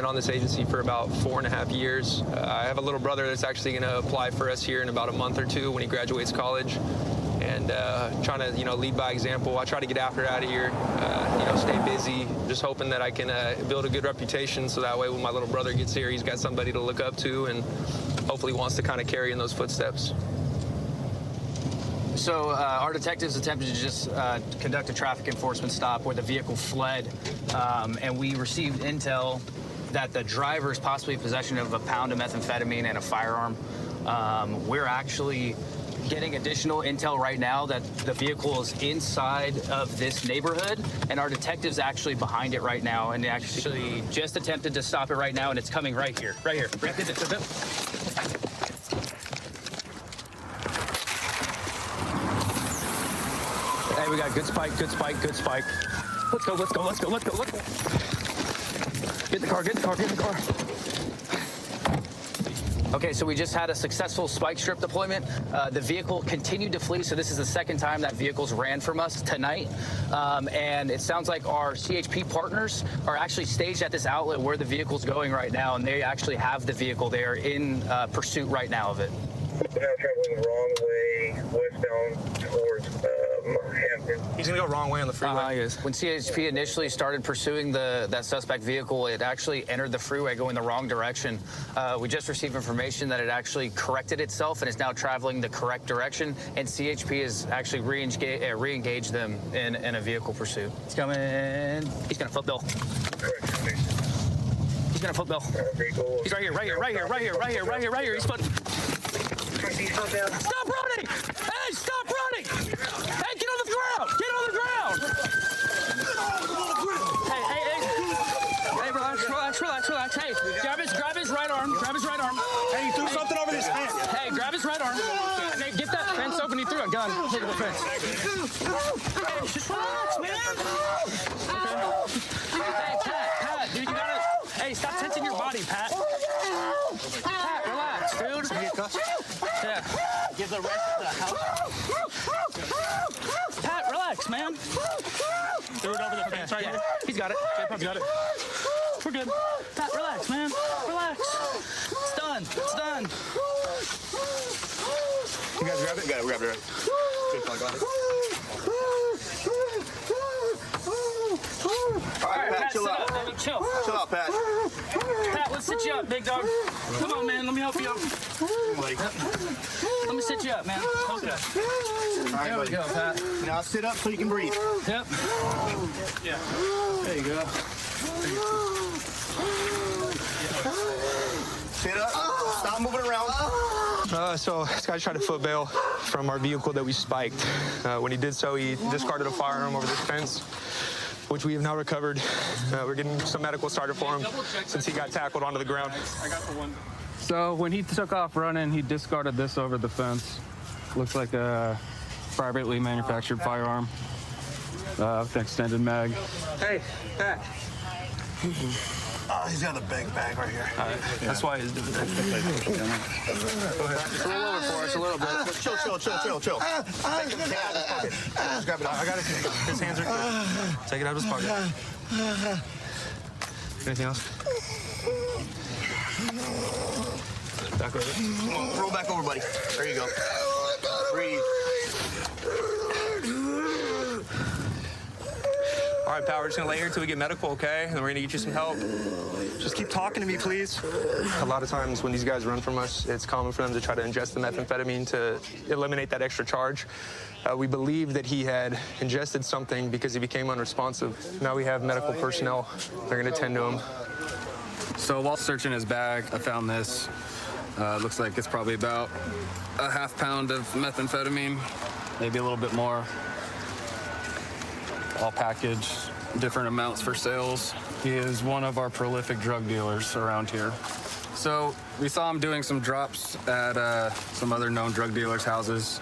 been on this agency for about 4.5 years. I have a little brother that's actually going to apply for us here in about a month or two when he graduates college. And trying to, lead by example. I try to get after it out of here, stay busy, just hoping that I can build a good reputation so that way when my little brother gets here, he's got somebody to look up to and hopefully wants to kind of carry in those footsteps. So our detectives attempted to just conduct a traffic enforcement stop where the vehicle fled, and we received intel that the driver is possibly in possession of a pound of methamphetamine and a firearm. We're actually getting additional intel right now that the vehicle is inside of this neighborhood, and our detectives actually behind it right now, and they actually just attempted to stop it right now, and it's coming right here, right here. Hey, we got good spike, good spike, good spike. Let's go, let's go, let's go, let's go, let's go. Get in the car, get in the car, get in the car. Okay, so we just had a successful spike strip deployment. The vehicle continued to flee, so this is the second time that vehicles ran from us tonight. And it sounds like our CHP partners are actually staged at this outlet where the vehicle's going right now, and they actually have the vehicle there in pursuit right now of it. We're now traveling the wrong way, westbound towards Hampton. He's going to go wrong way on the freeway. Yes. When CHP initially started pursuing that suspect vehicle, it actually entered the freeway going the wrong direction. We just received information that it actually corrected itself and is now traveling the correct direction, and CHP has actually re-engaged them in a vehicle pursuit. He's coming. He's going to flip Bill. He's going to flip Bill. He's right here, right here, right here, right here, right here, right here, right here. He's flipping. Stop running! Hey, stop running! Hey, get on the ground! Get on the ground! Hey, relax. Hey, grab his right arm. Grab his right arm. Hey, you threw something over his fence. Hey, grab his right arm. Hey, get that fence open. He threw a gun. Look at the fence. Hey, just relax, man. Hey, Pat, dude, you gotta. Hey, stop tensing your body, Pat. Pat, relax, dude. Yeah. Give the rest of the house. Pat, relax, man. Threw it over the fence right here. He's got it. He's got it. We're good. Pat, relax, man. Relax. It's done. It's done. You guys grab it? We got it right. All right, Pat, chill out. Chill out, Pat. Pat, let's sit you up, big dog. Come on, man. Let me help you up. Let me sit you up, man. Okay. There we go, Pat. Now sit up so you can breathe. Yep. Yeah. There you go. Sit up. Stop moving around. So this guy tried to foot bail from our vehicle that we spiked. When he did so, he discarded a firearm over this fence, which we have now recovered. We're getting some medical started for him since he got tackled onto the ground. I got the one. So when he took off running, he discarded this over the fence. Looks like a privately manufactured firearm with an extended mag. Hey, Pat. Oh, he's got a big bag right here. That's why he's doing that. Go ahead. It's a little over for us, a little bit. Chill. Just grab it out. I got it. His hands are clear. Take it out of his pocket. Anything else? Back over. Roll back over, buddy. There you go. Breathe. All right, pal, we're just gonna lay here until we get medical, okay? And then we're gonna get you some help. Just keep talking to me, please. A lot of times when these guys run from us, it's common for them to try to ingest the methamphetamine to eliminate that extra charge. We believe that he had ingested something because he became unresponsive. Now we have medical personnel. They're gonna tend to him. So while searching his bag, I found this. Looks like it's probably about a half pound of methamphetamine, maybe a little bit more. All packaged, different amounts for sales. He is one of our prolific drug dealers around here. So we saw him doing some drops at some other known drug dealers' houses.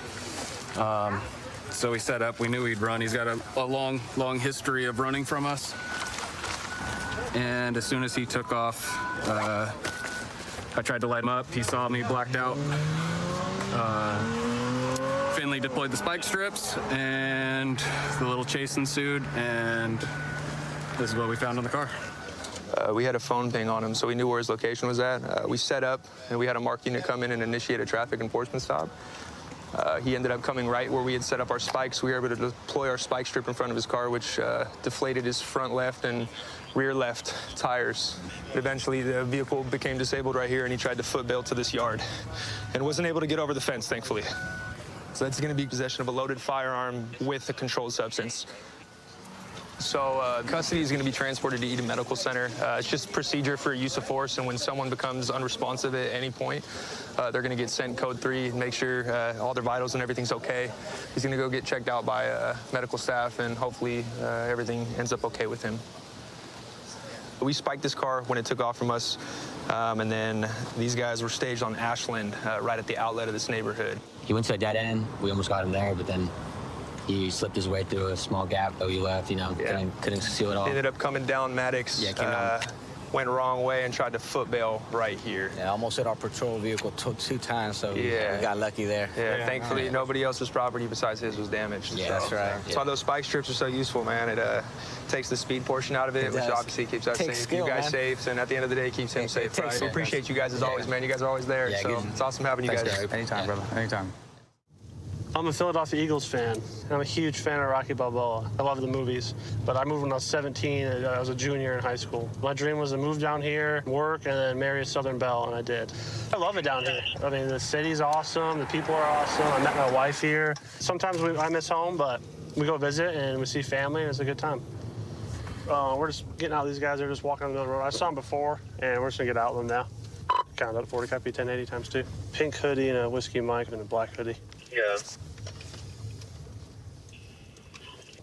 So we set up, we knew he'd run. He's got a long history of running from us. And as soon as he took off, I tried to light him up. He saw me, blacked out. Finley deployed the spike strips, and the little chase ensued, and this is what we found in the car. We had a phone ping on him, so we knew where his location was at. We set up, and we had a marked unit come in and initiate a traffic enforcement stop. He ended up coming right where we had set up our spikes. We were able to deploy our spike strip in front of his car, which deflated his front left and rear left tires. Eventually, the vehicle became disabled right here, and he tried to foot bail to this yard and wasn't able to get over the fence, thankfully. So that's going to be possession of a loaded firearm with a controlled substance. So custody is going to be transported to Eden Medical Center. It's just procedure for use of force, and when someone becomes unresponsive at any point, they're going to get sent code 3 and make sure all their vitals and everything's okay. He's going to go get checked out by medical staff, and hopefully everything ends up okay with him. We spiked this car when it took off from us, and then these guys were staged on Ashland, right at the outlet of this neighborhood. He went to a dead end. We almost got him there, but then he slipped his way through a small gap, though he left, you know, couldn't seal it all. He ended up coming down Maddox, Yeah, came down. went wrong way and tried to foot bail right here. Yeah, almost hit our patrol vehicle 2 times, so we got lucky there. Yeah, thankfully nobody else's property besides his was damaged. Yeah, so. that's right. That's why those spike strips are so useful, man. It takes the speed portion out of it, which does. obviously keeps us Takes safe, skill, you guys man. safe, and at the end of the day, keeps him safe. takes Right? We skill. appreciate you guys as always, man. You guys are always there, Yeah, so good. it's awesome having you Thanks, guys. Gary. Anytime, brother. Anytime. I'm a Philadelphia Eagles fan. I'm a huge fan of Rocky Balboa. I love the movies. But I moved when I was 17. I was a junior in high school. My dream was to move down here, work, and then marry a Southern belle, and I did. I love it down here. I mean, the city's awesome. The people are awesome. I met my wife here. Sometimes I miss home, but we go visit and we see family, and it's a good time. We're just getting out of these guys. They're just walking on the middle of the road. I saw them before, and we're just going to get out of them now. Count up 40 copy 1080 times 2. Pink hoodie and a whiskey mic and a black hoodie. Yeah.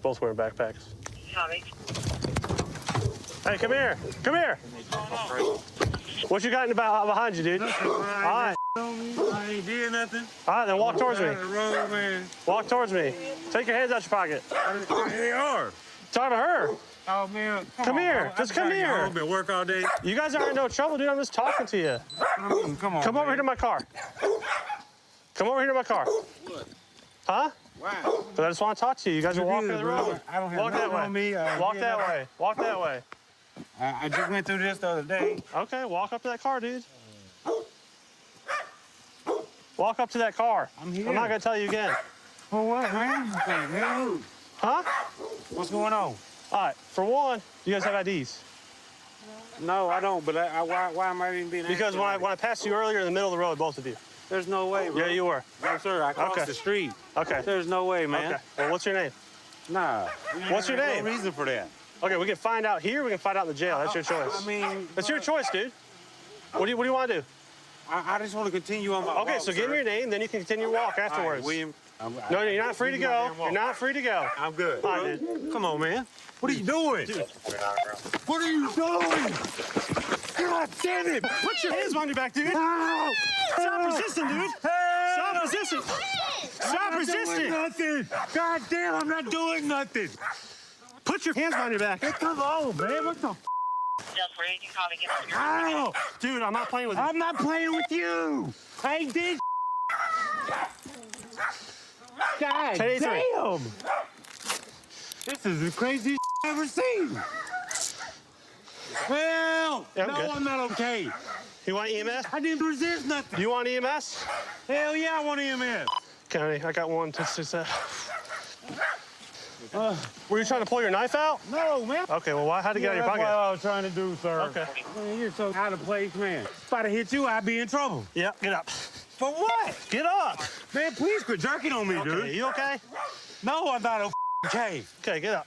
Both wearing backpacks. Tommy. Hey, come here. Come here. What you got in the behind you, dude? All right. I ain't did nothing. All right, then walk towards me. Down the road, man. Walk towards me. Take your hands out your pocket. They are. Talk to her. Oh, man. Come on, here. bro. Just I come gotta get here. home, been work all day. You guys aren't in no trouble, dude. I'm just talking to you. Come on. Come over man. here to my car. Come over here to my car. Huh? Why? Because I just want to talk to you. You guys are walking good, the bro. road. I don't have Walk that nothing way. on me. Walk Yeah, that way. Walk that way. I just went through this the other day. Okay, walk up to that car, dude. Walk up to that car. I'm here. I'm not going to tell you again. For what, man? Man, Huh? what's going on? All right, for one, you guys have IDs. No, I don't, but why am I even being Because asked when I passed you earlier in the middle of the road, both of you. There's no way, bro. Yeah, you were. No, sir. I crossed Okay. the street. Okay. There's no way, man. Okay. Well, what's your name? Nah. What's your There's name? No reason for that. Okay, we can find out here. We can find out in the jail. That's your choice. I mean, That's your choice, dude. What do you want to do? I just want to continue on my Okay, walk, so give sir. me your name, then you can continue your walk All right, afterwards. William. No, you're not free to go. You're not free to go. I'm good. All right, dude. Come on, man. What are you doing? What are you doing? God damn it! Put your hands behind your back, dude. Ow! Stop resisting, dude. Stop resisting. Stop I'm not doing resisting. nothing. God damn, I'm not doing nothing. Put your hands behind your back. Come on, man. What the? Ow! Dude, I'm not playing with you. I'm not playing with you. I ain't did. God 1083. damn! This is the craziest I've ever seen. Well, Yeah, I'm no, good. I'm not okay. You want EMS? I didn't resist nothing. You want EMS? Hell yeah, I want EMS. County, I got one. Were you trying to pull your knife out? No, man. Okay, well, how'd it get out of your That's pocket? what I was trying to do, sir. Okay. Man, you're so out of place, man. If I'd have hit you, I'd be in trouble. Yeah, get up. For what? Get up. Man, please quit jerking on me, Okay, dude. you okay? No, I'm not okay. Okay, get up.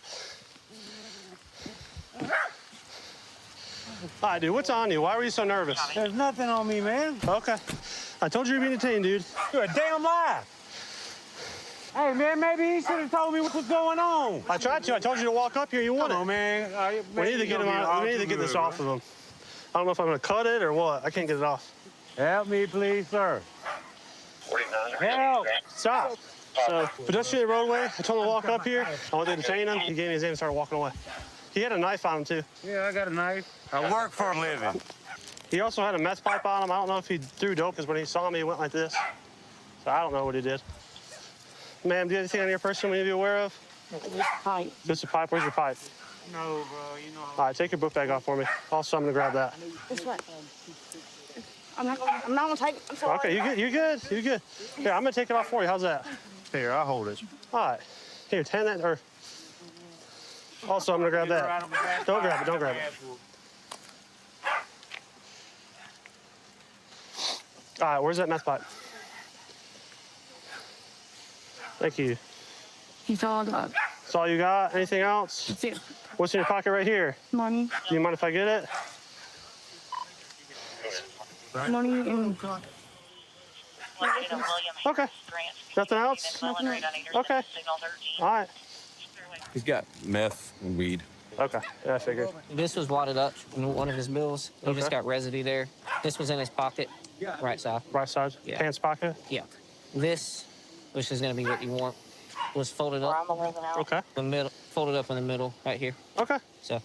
All right, dude, what's on you? Why were you so nervous? There's nothing on me, man. Okay. I told you you were being detained, dude. You're a damn lie. Hey, man, maybe he should have told me what was going on. I tried to. I told you to walk up here. You Come wouldn't. on, man. We need to get him out. We need to get this off of him. I don't know if I'm gonna cut it or what. I can't get it off. Help me, please, sir. Help. Stop. So, pedestrian roadway. I told him to walk up here. I went to detain him. He gave me his name and started walking away. He had a knife on him, too. Yeah, I got a knife. I work for a living. He also had a meth pipe on him. I don't know if he threw dope, because when he saw me, he went like this. So I don't know what he did. Ma'am, do you have anything on your person we need to be aware of? Pipe. Just a pipe. Where's your pipe? No, bro, you know. All right, take your book bag off for me. Also, I'm gonna grab that. This way. I'm not gonna take it. I'm sorry. Okay, you good? Here, I'm gonna take it off for you. How's that? Here, I'll hold it. All right. Here, hand that, or... Also, I'm gonna grab that. Don't grab it. All right, where's that meth pipe? Thank you. He's all done. That's all you got? Anything else? That's it. What's in your pocket right here? Money. Do you mind if I get it? Money and... Okay. Nothing else? Nothing else. Okay. All right. He's got meth and weed. Okay. Yeah, I figured. This was wadded up in one of his bills. He just got residue there. This was in his pocket, right side. Right side? Yeah. Pants pocket? Yeah. This, which is gonna be what you want, was folded up. Okay. The middle, folded up in the middle, right here. Okay. So.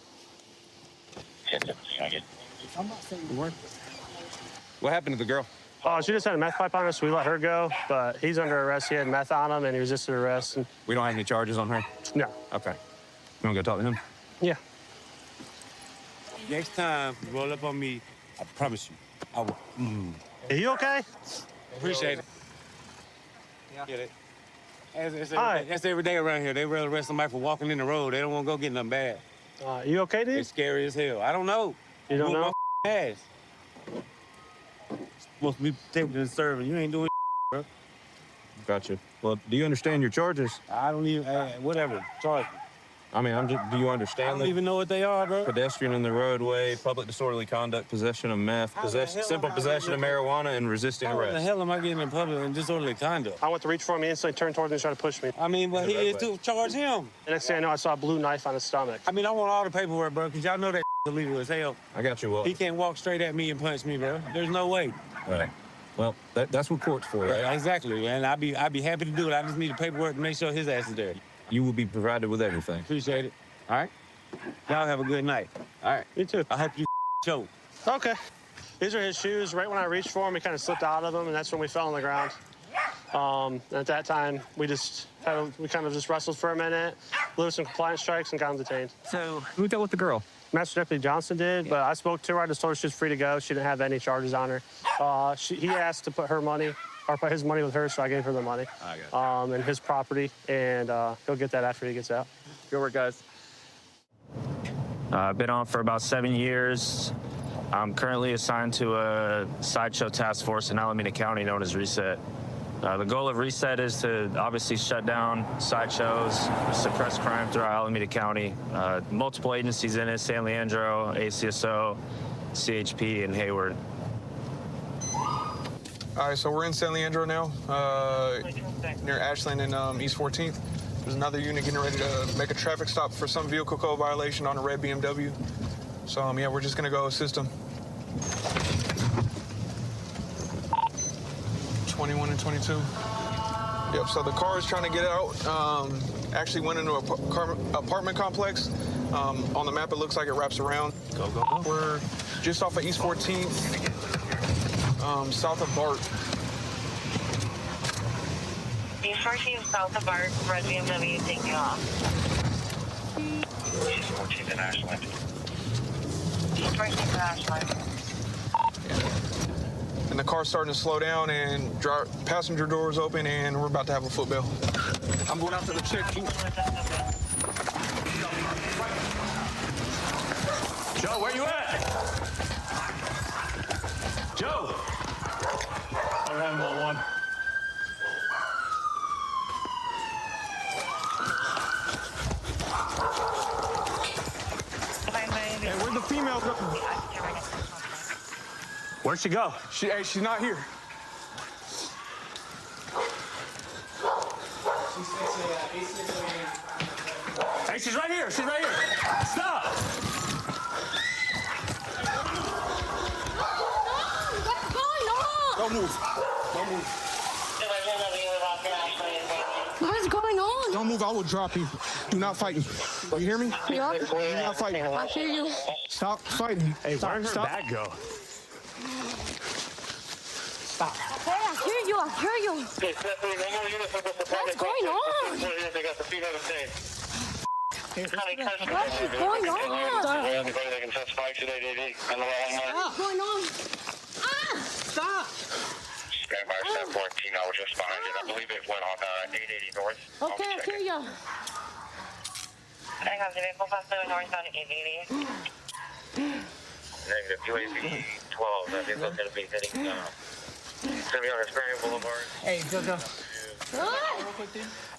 What happened to the girl? Oh, she just had a meth pipe on her, so we let her go. But he's under arrest. He had meth on him, and he resisted arrest. And We don't have any charges on her? no. Okay. You want to go talk to him? Yeah. Next time you roll up on me, I promise you, I will. Are you okay? Appreciate it. Get it. All right. That's every day around here. They rather arrest somebody for walking in the road. They don't want to go get nothing bad. You okay, dude? It's scary as hell. I don't know. You don't know? My ass. Supposed to be taking and serving. You ain't doing bro. Gotcha. Well, do you understand your charges? I don't even, whatever. Charge me. I mean, do you I understand don't even know what they are, bro. pedestrian in the roadway, public disorderly conduct, possession of meth, simple possession of marijuana, and resisting How the arrest? hell am I getting in public and disorderly conduct? I went to reach for him. He instantly turned towards me and tried to push me. I mean, but he is to charge him. The next thing I know, I saw a blue knife on his stomach. I mean, I want all the paperwork, bro, because y'all know that illegal as hell. I got you, Will. He can't walk straight at me and punch me, bro. There's no way. Right. Well, that's what court's for, right? Exactly, man. I'd be happy to do it. I just need the paperwork to make sure his ass is there. You will be provided with everything. Appreciate it. All right? Y'all have a good night. All right. Me too. I hope you choke. Okay. These are his shoes. Right when I reached for him, he kind of slipped out of them, and that's when we fell on the ground. At that time, we kind of just wrestled for a minute, blew some compliance strikes, and got him detained. So who dealt with the girl? Master Deputy Johnson did, but I spoke to her. I just told her she was free to go. She didn't have any charges on her. He asked to put her money, or put his money with her, so I gave her the money. I got And his property, and he'll get that after he gets out. Good work, guys. I've been on for about 7 years. I'm currently assigned to a sideshow task force in Alameda County known as Reset. The goal of Reset is to obviously shut down sideshows, suppress crime throughout Alameda County. Multiple agencies in it: San Leandro, ACSO, CHP, and Hayward. All right, so we're in San Leandro now, near Ashland and East 14th. There's another unit getting ready to make a traffic stop for some vehicle code violation on a red BMW. So, yeah, we're just gonna go assist them. 21 and 22. Yep, so the car is trying to get out. Actually went into an apartment complex. On the map, it looks like it wraps around. Go, go, go. We're just off of East 14th, south of Bart. East 14th, south of Bart, red BMW taking off. East 14th and Ashland. East 14th and Ashland. And the car's starting to slow down, and passenger doors open, and we're about to have a footbell. I'm going after the chick. Joe, where you at? Joe! All right, 911. Hey, where'd the female go? Where'd she go? She's not here. Hey, she's right here. She's right here. Stop! What's going on? Don't move. Don't move. What is going on? Don't move. I will drop you. Do not fight me. You hear me? Yeah. Do not fight me. I hear you. Stop fighting. Hey, where'd her Stop. bag go? Hey, I hear you. I hear you. What's going on? What is going on here? Anybody that can testify today, DD? On the line, What's going on? Stop! Stand by 714, I was just behind it. I believe it went on 880 north. Okay, I hear ya. I have the vehicle possibly northbound 880. Negative UAV 12. That vehicle's going to be hitting, it's going to be on Hesperian Boulevard. Hey, Jojo.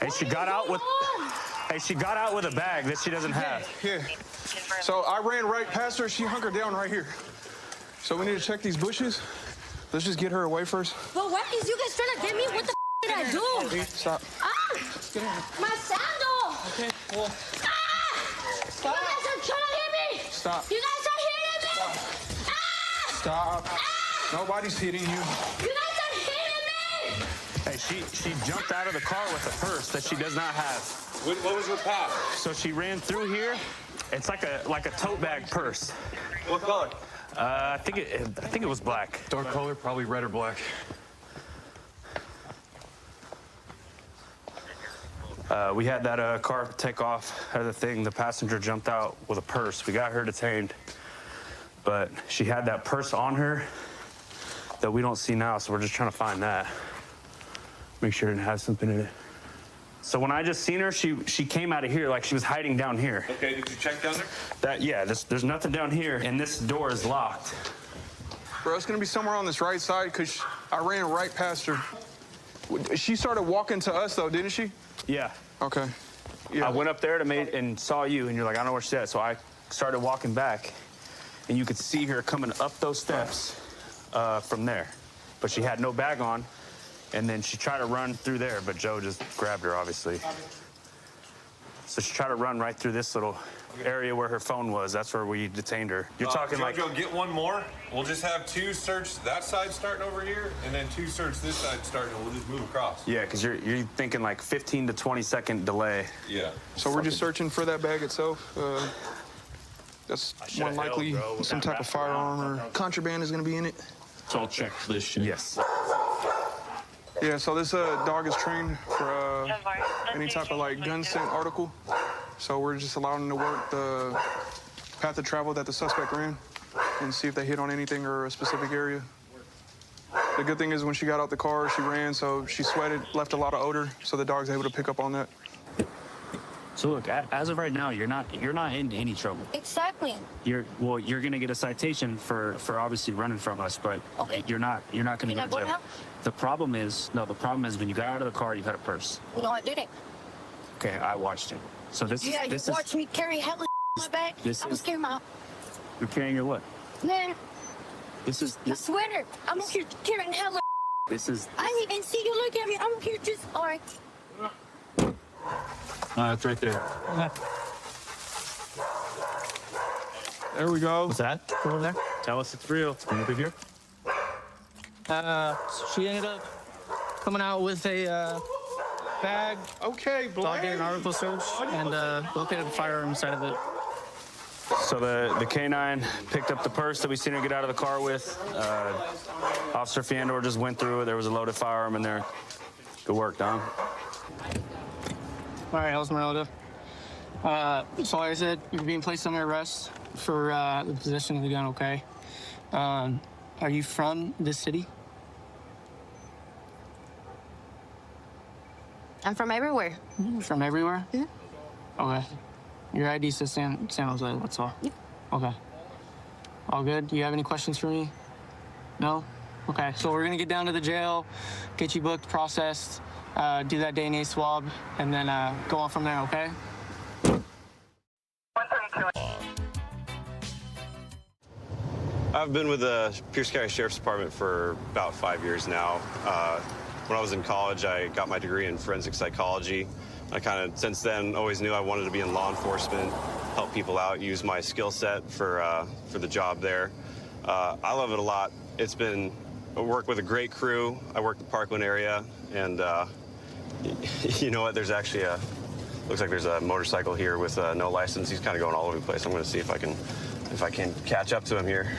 Hey, she got out with a bag that she doesn't have. Yeah. So I ran right past her. She hunkered down right here. So we need to check these bushes. Let's just get her away first. But what is you guys trying to get me? What the did I do? Stop. My sandal! Okay, well. You guys are trying to hit me! Stop. You guys are hitting me! Stop. Nobody's hitting you. You guys are hitting me! Hey, she jumped out of the car with a purse that she does not have. What was her path? So she ran through here. It's like a tote bag purse. What color? I think it was black. Dark color, probably red or black. We had that car take off out of the thing. The passenger jumped out with a purse. We got her detained, but she had that purse on her that we don't see now, so we're just trying to find that. Make sure it didn't have something in it. So when I just seen her, she came out of here like she was hiding down here. Okay, did you check down there? There's nothing down here, and this door is locked. Bro, it's gonna be somewhere on this right side because I ran right past her. She started walking to us though, didn't she? Yeah. Okay. Yeah. I went up there and saw you, and you're like, I don't know where she's at. So I started walking back, and you could see her coming up those steps from there. But she had no bag on, and then she tried to run through there, but Joe just grabbed her, obviously. So she tried to run right through this little area where her phone was. That's where we detained her. You're talking like... Jojo, get one more. We'll just have two search that side starting over here, and then two search this side starting, and we'll just move across. Yeah, because you're thinking like 15 to 20 second delay. Yeah. So we're just searching for that bag itself. That's more likely some type of firearm or contraband is going to be in it. So I'll check this shit. Yes. Yeah, so this dog is trained for any type of like gun scent article. So we're just allowing them to work the path of travel that the suspect ran and see if they hit on anything or a specific area. The good thing is when she got out the car, she ran, so she sweated, left a lot of odor, so the dog's able to pick up on that. So look, as of right now, you're not in any trouble. Exactly. You're gonna get a citation for obviously running from us, but Okay. you're not gonna go to going jail. out? The problem is when you got out of the car, you had a purse. No, I didn't. Okay, I watched it. So this Yeah, you is watched me carry hella in my bag. This I'm is- scared my you're carrying your what? man. This is I swear, I'm here carrying hella. this is. I didn't even see you look at me. I'm here just all right. It's right there. There we go. What's that? Over there? Tell us it's real. Can you be here? So she ended up coming out with a bag. Okay, Dog did an article search and located a firearm inside of it. So the K-9 picked up the purse that we seen her get out of the car with. Officer Fiandor just went through it. There was a loaded firearm in there. Good work, Dom. All right, Esmeralda. So like I said, you're being placed under arrest for the possession of the gun, okay? Are you from this city? I'm from everywhere. From everywhere? Yeah. Okay. Your ID says San Jose, that's all? Yeah. Okay. All good? Do you have any questions for me? No? Okay, so we're gonna get down to the jail, get you booked, processed, do that DNA swab, and then go on from there, okay? I've been with the Pierce County Sheriff's Department for about 5 years now. When I was in college, I got my degree in forensic psychology. I kind of, since then, always knew I wanted to be in law enforcement, help people out, use my skill set for the job there. I love it a lot. It's been, I work with a great crew. I work the Parkland area, and you know what? There's actually looks like there's a motorcycle here with no license. He's kind of going all over the place. I'm going to see if I can catch up to him here.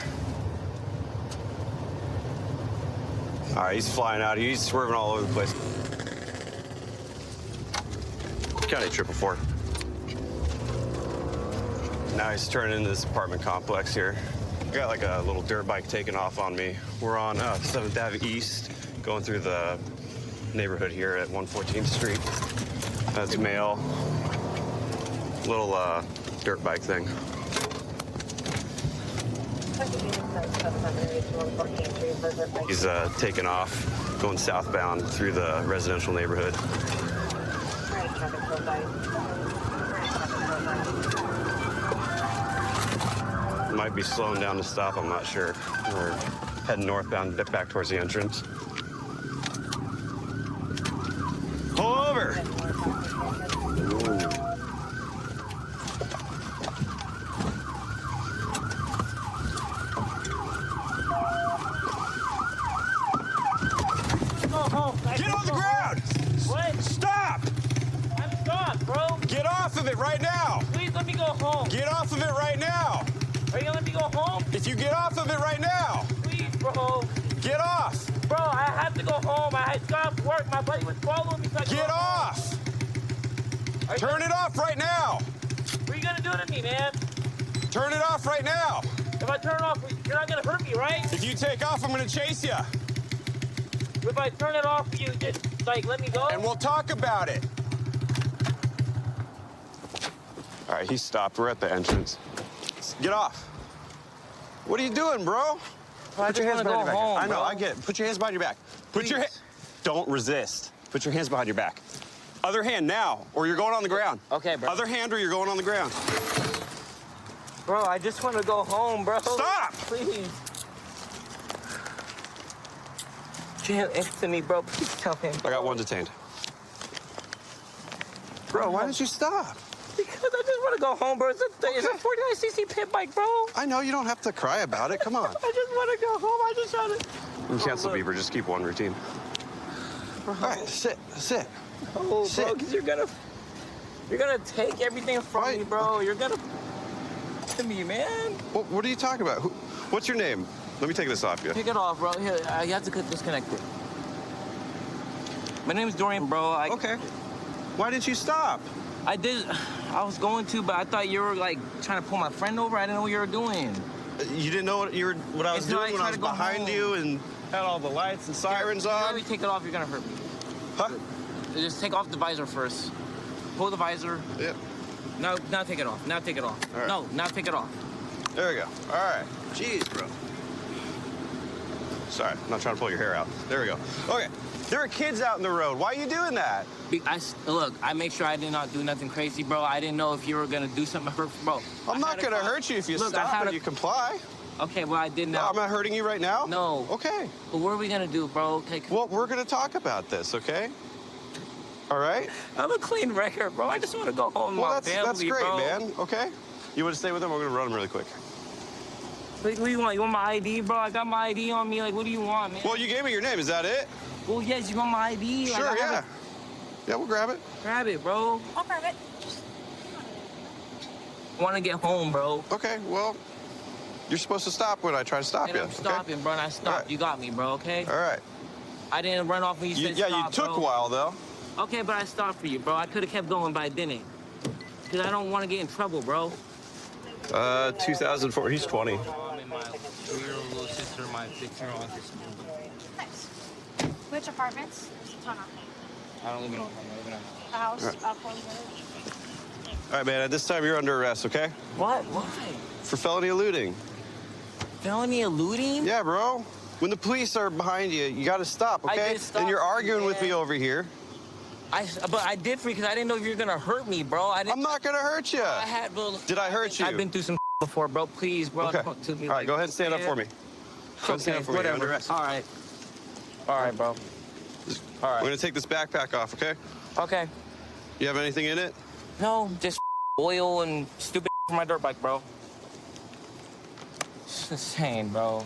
All right, he's flying out. He's swerving all over the place. County 444. now he's turning into this apartment complex here. I got like a little dirt bike taking off on me. We're on 7th Ave East, going through the neighborhood here at 114th Street. That's male. Little dirt bike thing. He's taking off, going southbound through the residential neighborhood. Might be slowing down to stop, I'm not sure. We're heading northbound, back towards the entrance. Pull over! Get on the ground! What? Stop! I'm stopped, bro. Get off of it right now! Please let me go home. Get off of it right now! Are you gonna let me go home? If you get off of it right now! Please, bro. Get off! Bro, I have to go home. I had got work. My buddy was following me. So Get off! Turn it off right now! What are you gonna do to me, man? Turn it off right now! If I turn it off, you're not gonna hurt me, right? If you take off, I'm gonna chase you. If I turn it off, you just, like, let me go? And we'll talk about it. All right, he stopped. We're at the entrance. Get off. What are you doing, bro? I just wanna go home, I know, bro. I get it. Put your hands behind your back. Put your Don't resist. Put your hands behind your back. Other hand now, or you're going on the ground. Okay, bro. Other hand, or you're going on the ground. Bro, I just want to go home, bro. Stop! Please. Can't answer me, bro. Please tell him. I got one detained. Bro, why did you stop? Because I just want to go home, bro. It's a 49cc pit bike, bro. I know, you don't have to cry about it. Come on. I just want to go home. I just want to... You cancel beeper, just keep one routine. Bro. All right, sit. Oh, bro, because you're gonna take everything from me, bro. You're gonna to me, man. What are you talking about? What's your name? Let me take this off you. Take it off, bro. Here, you have to disconnect it. My name is Dorian, bro. Okay. Why didn't you stop? I was going to, but I thought you were like trying to pull my friend over. I didn't know what you were doing. You didn't know what I was doing when I was behind you and had all the lights and sirens on? Let me take it off. You're gonna hurt me. Huh? Just take off the visor first. Pull the visor. Yep. No, now take it off. Now take it off. All right. No, now take it off. There we go. All right. Jeez, bro. Sorry, I'm not trying to pull your hair out. There we go. Okay. There are kids out in the road. Why are you doing that? Look, I make sure I did not do nothing crazy, bro. I didn't know if you were gonna do something hurt, bro. I'm not gonna hurt you if you stop and you comply. Okay, well, I did No, not. I'm not hurting you right now? No. Okay. But what are we gonna do, bro? Okay. Well, we're gonna talk about this, okay? All right? I'm a clean record, bro. I just want to go home with Well, my that's family, great, bro. man. Okay? You want to stay with them? We're gonna run them really quick. What do you want? You want my ID, bro? I got my ID on me. Like, what do you want, man? Well, you gave me your name. Is that it? Well, yes, you want my ID? Sure, like, yeah. Yeah, we'll grab it. Grab it, bro. I'll grab it. I want to get home, bro. Okay, well, you're supposed to stop when I try to stop And you. I'm stopping, bro, and I stopped. Right. You got me, bro, okay? All right. I didn't run off when you said stop, you took bro. a while, though. Okay, but I stopped for you, bro. I could have kept going, but I didn't. Because I don't want to get in trouble, bro. 2004. He's 20. My 3-year-old little sister, my 6-year-old sister. Nice. Which apartments? I don't live in a home. I live in a house. The house? All right. Up on All right, man. At this time, you're under arrest, okay? What? Why? For felony eluding. Felony eluding? Yeah, bro. When the police are behind you, you got to stop, I okay? did stop, And you're arguing with me yeah. over here. But I did for you because I didn't know if you were gonna hurt me, bro. I'm not gonna hurt you. Did I hurt you? I've been through some before, bro. Please, bro. Okay. Talk to me All right, like go ahead and stand up this, for me. man. Go ahead and stand up for me. You're under Whatever. arrest. All right. All right, bro. All right. We're gonna take this backpack off, okay? Okay. You have anything in it? No, just oil and stupid for my dirt bike, bro. It's insane, bro.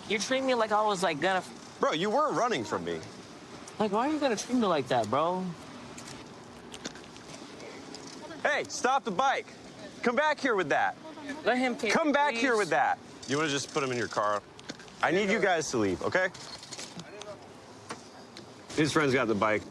You treat me like I was like gonna. Bro, you were running from me. Like, why are you gonna treat me like that, bro? Hey, stop the bike. Come back here with that. Let him take Come it, back please. here with that. You want to just put him in your car? I need you guys to leave, okay? His friend's got the bike.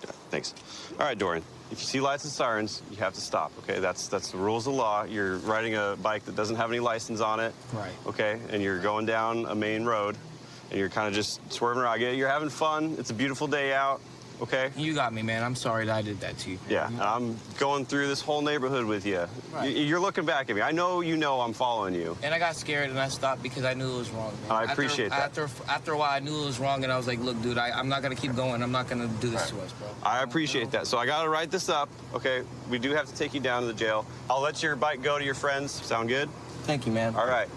Yeah, thanks. All right, Dorian. If you see lights and sirens, you have to stop, okay? That's the rules of law. You're riding a bike that doesn't have any license on it, Right. okay? And you're going down a main road, and you're kind of just swerving around. Yeah, you're having fun. It's a beautiful day out, okay? You got me, man. I'm sorry that I did that to you. Yeah, and I'm going through this whole neighborhood with you. Right. You're looking back at me. I know you know I'm following you. And I got scared and I stopped because I knew it was wrong, man. I appreciate that. After a while, I knew it was wrong, and I was like, look, dude, I'm not going to keep going. I'm not going to do this to us, bro. I appreciate that. So I got to write this up, okay? We do have to take you down to the jail. I'll let your bike go to your friends. Sound good? Thank you, man. All right.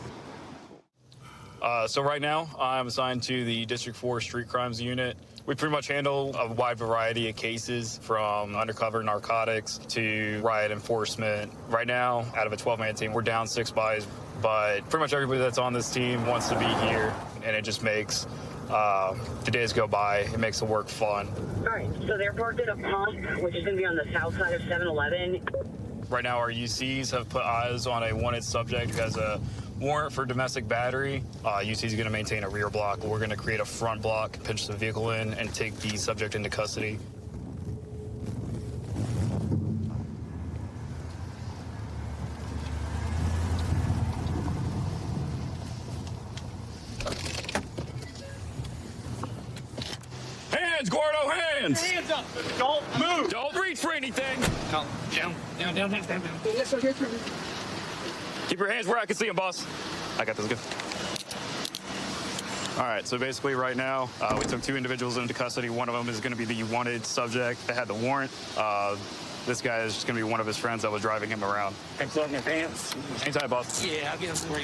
So right now, I'm assigned to the District 4 Street Crimes Unit. We pretty much handle a wide variety of cases, from undercover narcotics to riot enforcement. Right now, out of a 12-man team, we're down 6 guys, but pretty much everybody that's on this team wants to be here, and it just makes the days go by. It makes the work fun. All right, so they're parked at a pump, which is going to be on the south side of 7-Eleven. Right now, our UCs have put eyes on a wanted subject who has a warrant for domestic battery. UC is going to maintain a rear block. We're going to create a front block, pinch the vehicle in, and take the subject into custody. Hands, Gordo, hands! Hands up! Don't move! Don't reach for anything! No, down. Keep your hands where I can see them, boss. I got this good. All right, so basically right now, we took 2 individuals into custody. One of them is going to be the wanted subject that had the warrant. This guy is just going to be one of his friends that was driving him around. I'm putting your pants. Anytime, boss. Yeah, I'll get them.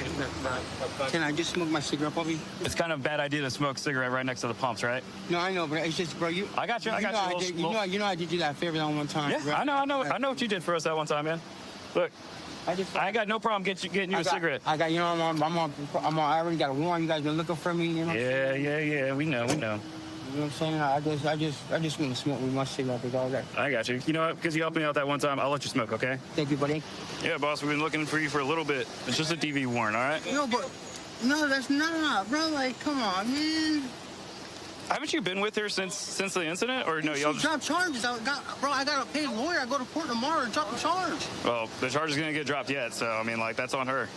Can I just smoke my cigarette, Bobby? It's kind of a bad idea to smoke a cigarette right next to the pumps, right? No, I know, but it's just, bro, you. I got you. I got you. You know, I did you that favor that one time. Yeah, bro. I know what you did for us that one time, man. Look, I ain't got no problem getting you a cigarette. I got, you know, I already got a warrant. You guys been looking for me, you know? Yeah. We know. You know what I'm saying? I just want to smoke with my cigarette with all that. I got you. You know what? Because you helped me out that one time, I'll let you smoke, okay? Thank you, buddy. Yeah, boss, we've been looking for you for a little bit. It's just a DV warrant, all right? No, but that's not, bro. Like, come on, man. Haven't you been with her since the incident, or no? Y'all She dropped charges. I got to pay a lawyer. I go to court tomorrow and drop the charge. Well, the charge is gonna get dropped yet, so I mean, like, that's on her.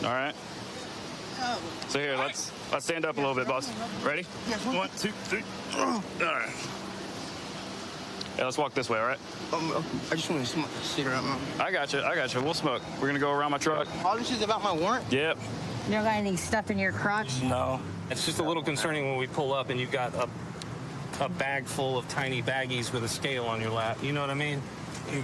All right. So here, let's stand up a little bit, boss. Ready? Yes. 1, 2, 3. All right. Yeah, let's walk this way, all right? I just want to smoke a cigarette, man. I got you. We'll smoke. We're gonna go around my truck. All this is about my warrant? Yep. You don't got anything stuffed in your crotch? No. It's just a little concerning when we pull up and you've got a bag full of tiny baggies with a scale on your lap. You know what I mean?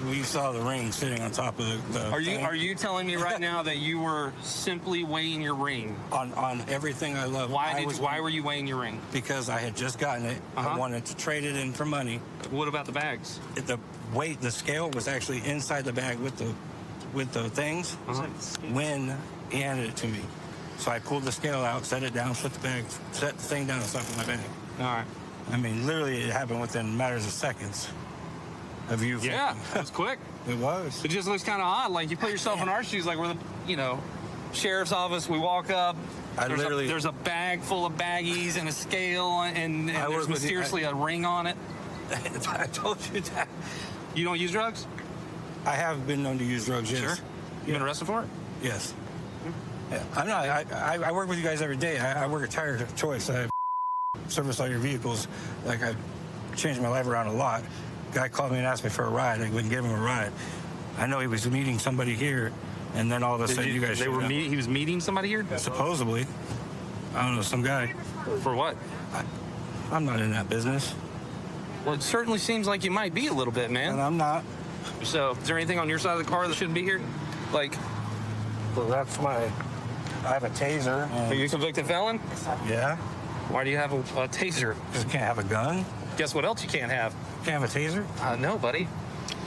We saw the ring sitting on top of the Are you telling me right now that you were simply weighing your ring? On everything I love. Why were you weighing your ring? Because I had just gotten it. I wanted to trade it in for money. What about the bags? The weight, the scale was actually inside the bag with the things when he handed it to me. So I pulled the scale out, set it down, set the thing down on top of my bag. All right. I mean, literally, it happened within matters of seconds of you. Yeah, it was quick. It was. It just looks kind of odd. Like, you put yourself in our shoes, like we're the, sheriff's office. We walk up. There's a bag full of baggies and a scale, and there's mysteriously a ring on it. I told you that. You don't use drugs? I have been known to use drugs, yes. Sure. You been arrested for it? Yes. Yeah, I'm not. I work with you guys every day. I work at Tire Choice. I service all your vehicles. Like, I changed my life around a lot. Guy called me and asked me for a ride. I wouldn't give him a ride. I know he was meeting somebody here, and then all of a sudden you guys showed up. He was meeting somebody here? Supposedly. I don't know, some guy. For what? I'm not in that business. Well, it certainly seems like you might be a little bit, man. And I'm not. So, is there anything on your side of the car that shouldn't be here? Like? Well, that's I have a taser. Are you a convicted felon? Yeah. Why do you have a taser? Because I can't have a gun. Guess what else you can't have? Can't have a taser? No, buddy.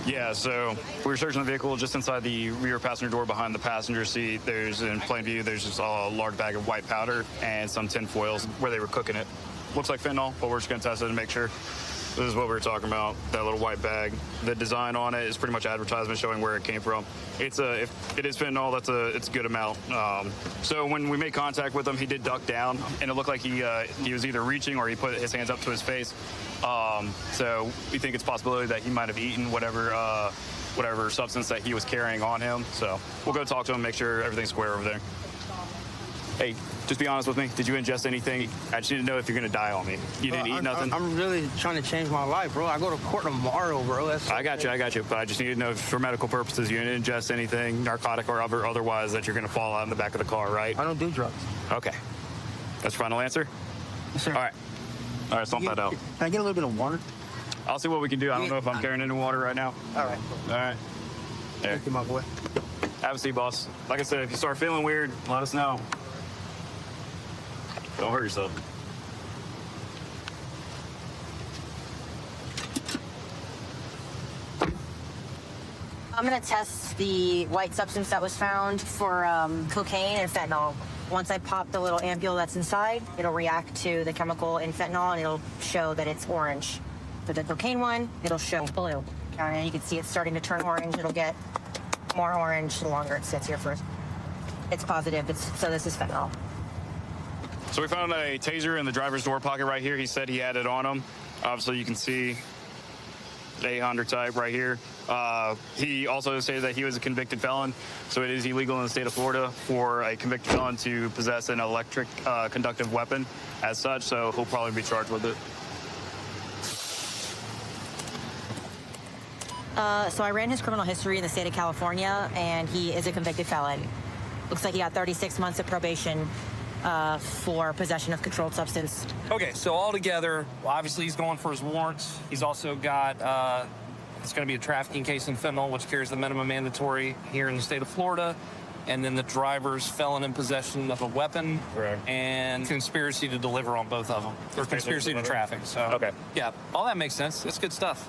Yeah, so we were searching the vehicle just inside the rear passenger door behind the passenger seat. In plain view, there's just a large bag of white powder and some tin foils where they were cooking it. Looks like fentanyl, but we're just gonna test it and make sure. This is what we were talking about, that little white bag. The design on it is pretty much advertisement showing where it came from. If it is fentanyl, it's a good amount. So when we made contact with him, he did duck down, and it looked like he was either reaching or he put his hands up to his face. So we think it's a possibility that he might have eaten whatever substance that he was carrying on him. So we'll go talk to him, make sure everything's square over there. Hey, just be honest with me. Did you ingest anything? I just need to know if you're gonna die on me. You didn't eat nothing? I'm really trying to change my life, bro. I go to court tomorrow, bro. I got you. But I just need to know if, for medical purposes, you didn't ingest anything, narcotic or otherwise, that you're gonna fall out in the back of the car, right? I don't do drugs. Okay. That's your final answer? Yes, sir. All right, stomp that out. Can I get a little bit of water? I'll see what we can do. I don't know if I'm carrying any water right now. All right. There. Thank you, my boy. Have a seat, boss. Like I said, if you start feeling weird, let us know. Don't hurt yourself. I'm gonna test the white substance that was found for cocaine and fentanyl. Once I pop the little ampule that's inside, it'll react to the chemical in fentanyl and it'll show that it's orange. For the cocaine one, it'll show blue. And you can see it's starting to turn orange. It'll get more orange the longer it sits here first. It's positive, so this is fentanyl. So we found a taser in the driver's door pocket right here. He said he had it on him. Obviously, you can see the 800 type right here. He also stated that he was a convicted felon, so it is illegal in the state of Florida for a convicted felon to possess an electric conductive weapon as such, so he'll probably be charged with it. So I ran his criminal history in the state of California, and he is a convicted felon. Looks like he got 36 months of probation for possession of controlled substance. Okay, so altogether, obviously he's going for his warrants. He's also got, it's going to be a trafficking case in fentanyl, which carries the minimum mandatory here in the state of Florida. And then the driver's felon in possession of a weapon. Correct. And conspiracy to deliver on both of them. Or conspiracy to traffic, so. Okay. Yeah, all that makes sense. It's good stuff.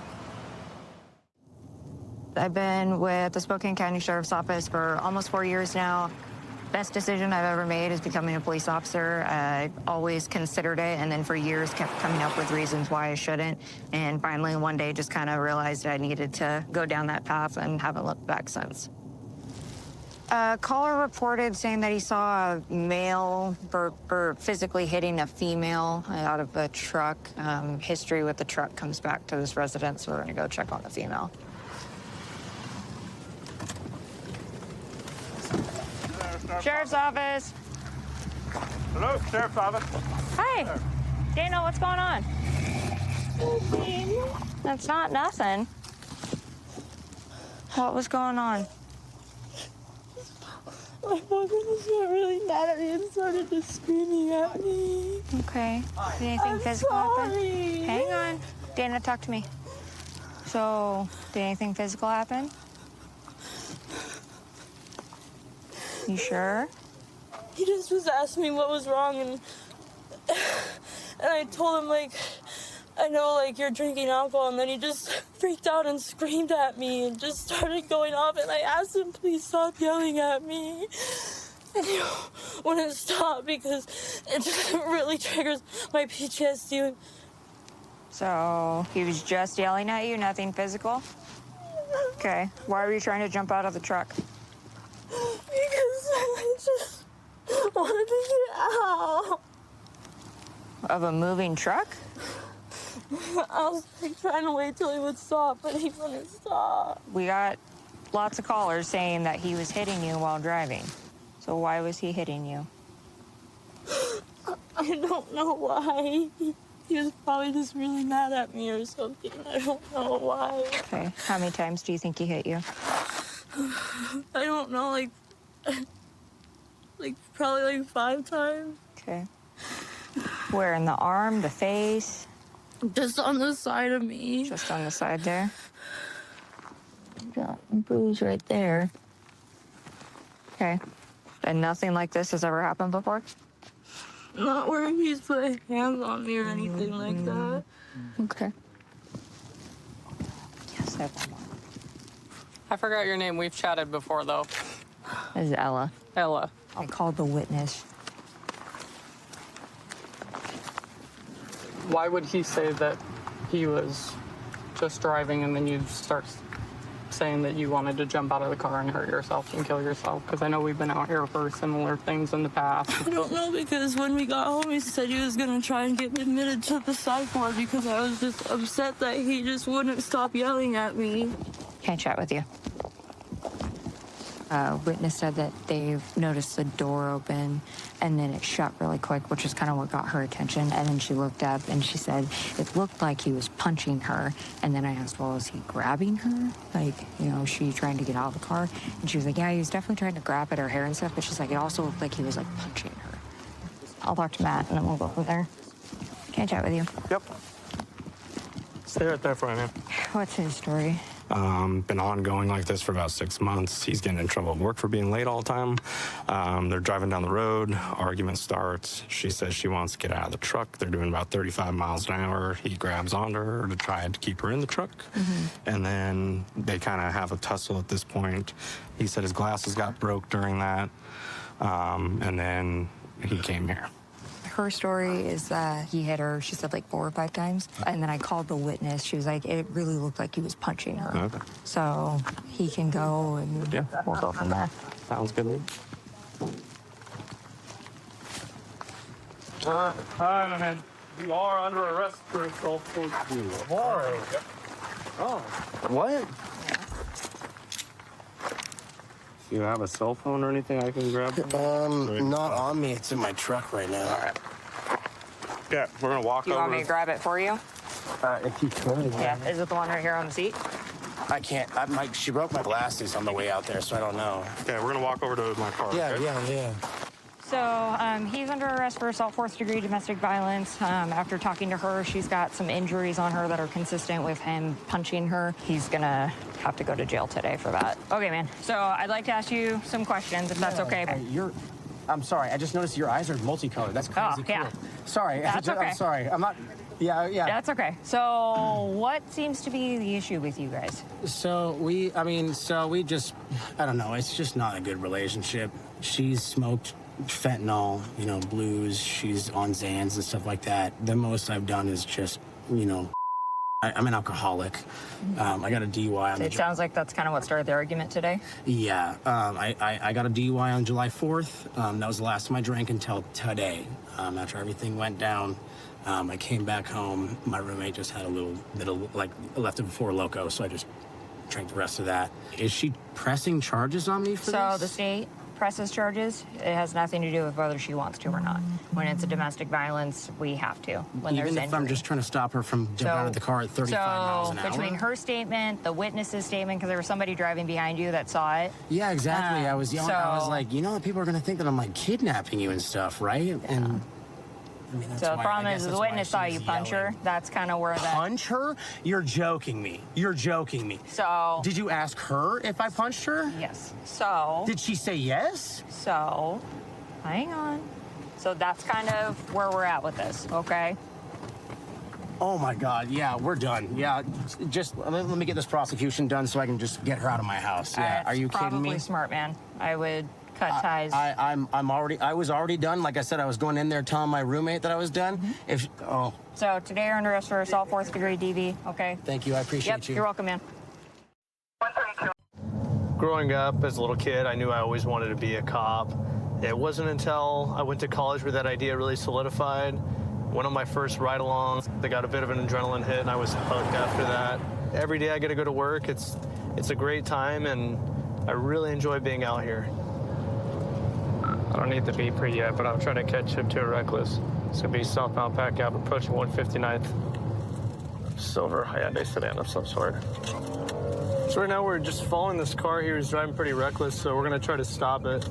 I've been with the Spokane County Sheriff's Office for almost 4 years now. Best decision I've ever made is becoming a police officer. I always considered it, and then for years kept coming up with reasons why I shouldn't. And finally, one day, just kind of realized I needed to go down that path and haven't looked back since. A caller reported saying that he saw a male physically hitting a female out of a truck. History with the truck comes back to this residence, so we're going to go check on the female. Sheriff's Office. Hello, Sheriff's Office. Hi. Dana, what's going on? That's not nothing. What was going on? My boyfriend was really mad at me and started just screaming at me. Okay. Did anything physical happen? Hang on. Dana, talk to me. So, did anything physical happen? You sure? He just was asking me what was wrong, and I told him, like, I know, like, you're drinking alcohol, and then he just freaked out and screamed at me and just started going off, and I asked him, please stop yelling at me. And he wouldn't stop because it just really triggers my PTSD. So, he was just yelling at you, nothing physical? Okay. Why were you trying to jump out of the truck? Because I just wanted to get out. Of a moving truck? I was like, trying to wait till he would stop, but he wouldn't stop. We got lots of callers saying that he was hitting you while driving. So why was he hitting you? I don't know why. He was probably just really mad at me or something. I don't know why. Okay. How many times do you think he hit you? I don't know, like probably like 5 times. Okay. Where, in the arm, the face? Just on the side of me. Just on the side there? Got a bruise right there. Okay. And nothing like this has ever happened before? Not where he's put hands on me or anything like that. Okay. Yes, I have one more. I forgot your name. We've chatted before, though. This is Ella. Ella. I called the witness. Why would he say that he was just driving and then you start saying that you wanted to jump out of the car and hurt yourself and kill yourself? Because I know we've been out here for similar things in the past. I don't know, because when we got home, he said he was going to try and get me admitted to the psych ward because I was just upset that he just wouldn't stop yelling at me. Can't chat with you. Witness said that they noticed the door open and then it shut really quick, which is kind of what got her attention. And then she looked up and she said it looked like he was punching her. And then I asked, well, is he grabbing her? Like, you know, is she trying to get out of the car? And she was like, yeah, he was definitely trying to grab at her hair and stuff. But she's like, it also looked like he was like punching her. I'll talk to Matt and then we'll go from there. Can I chat with you? Yep. Stay right there for me, man. What's his story? Been ongoing like this for about 6 months. He's getting in trouble at work for being late all the time. They're driving down the road. Argument starts. She says she wants to get out of the truck. They're doing about 35 miles an hour. He grabs onto her to try to keep her in the truck. And then they kind of have a tussle at this point. He said his glasses got broke during that. And then he came here. Her story is that he hit her, she said, like 4 or 5 times. And then I called the witness. She was like, it really looked like he was punching her. Okay. So he can go and we'll go from there. Sounds good. Hi, man. You are under arrest for assault. Oh, what? Do you have a cell phone or anything I can grab? Not on me. It's in my truck right now. All right. Yeah, we're gonna walk Do you over. want me to grab it for you? If you could. Yeah. Is it the one right here on the seat? I can't. She broke my glasses on the way out there, so I don't know. Okay, we're gonna walk over to my car. Yeah, okay? yeah. So he's under arrest for assault, 4th-degree domestic violence. After talking to her, she's got some injuries on her that are consistent with him punching her. He's gonna have to go to jail today for that. Okay, man. So I'd like to ask you some questions, if that's okay. I'm sorry. I just noticed your eyes are multicolored. That's crazy. Oh, yeah. Cool. Sorry. That's okay. I'm sorry. I'm not. Yeah. That's okay. So what seems to be the issue with you guys? So we just, I don't know. It's just not a good relationship. She's smoked fentanyl, blues. She's on Xans and stuff like that. The most I've done is just, I'm an alcoholic. I got a DUI on It sounds like that's kind of what started the argument today. Yeah. I got a DUI on July 4th. That was the last time I drank until today. After everything went down, I came back home. My roommate just had a little bit of, left of Four Loko, so I just drank the rest of that. Is she pressing charges on me for this? So the state presses charges. It has nothing to do with whether she wants to or not. When it's a domestic violence, we have to. When Even there's if I'm just trying to stop her from jumping out of the car at 35 miles an hour? Between her statement, the witness's statement, because there was somebody driving behind you that saw it. Yeah, exactly. I was yelling. I was like, people are going to think that I'm like kidnapping you and stuff, right? And that's So the why- problem I is guess the that's why witness she saw was you punch her. That's kind of where that. Punch her? You're joking me. So. Did you ask her if I punched her? Yes. So. Did she say yes? So. Hang on. So that's kind of where we're at with this, okay? Oh my God, yeah, we're done. Yeah, just let me get this prosecution done so I can just get her out of my house. Yeah, are you kidding me? Probably smart, man. I would cut ties. I was already done. Like I said, I was going in there telling my roommate that I was done. So today you're under arrest for assault, 4th-degree DV, okay? Thank you, I appreciate you. You're welcome, man. Growing up as a little kid, I knew I always wanted to be a cop. It wasn't until I went to college where that idea really solidified. Went on my first ride-along. I got a bit of an adrenaline hit, and I was hooked after that. Every day I get to go to work. It's a great time, and I really enjoy being out here. I don't need the beeper yet, but I'm trying to catch him to a reckless. It's gonna be southbound Pack Ave approaching 159th. Silver Hyundai sedan of some sort. So right now we're just following this car here. He's driving pretty reckless, so we're gonna try to stop it.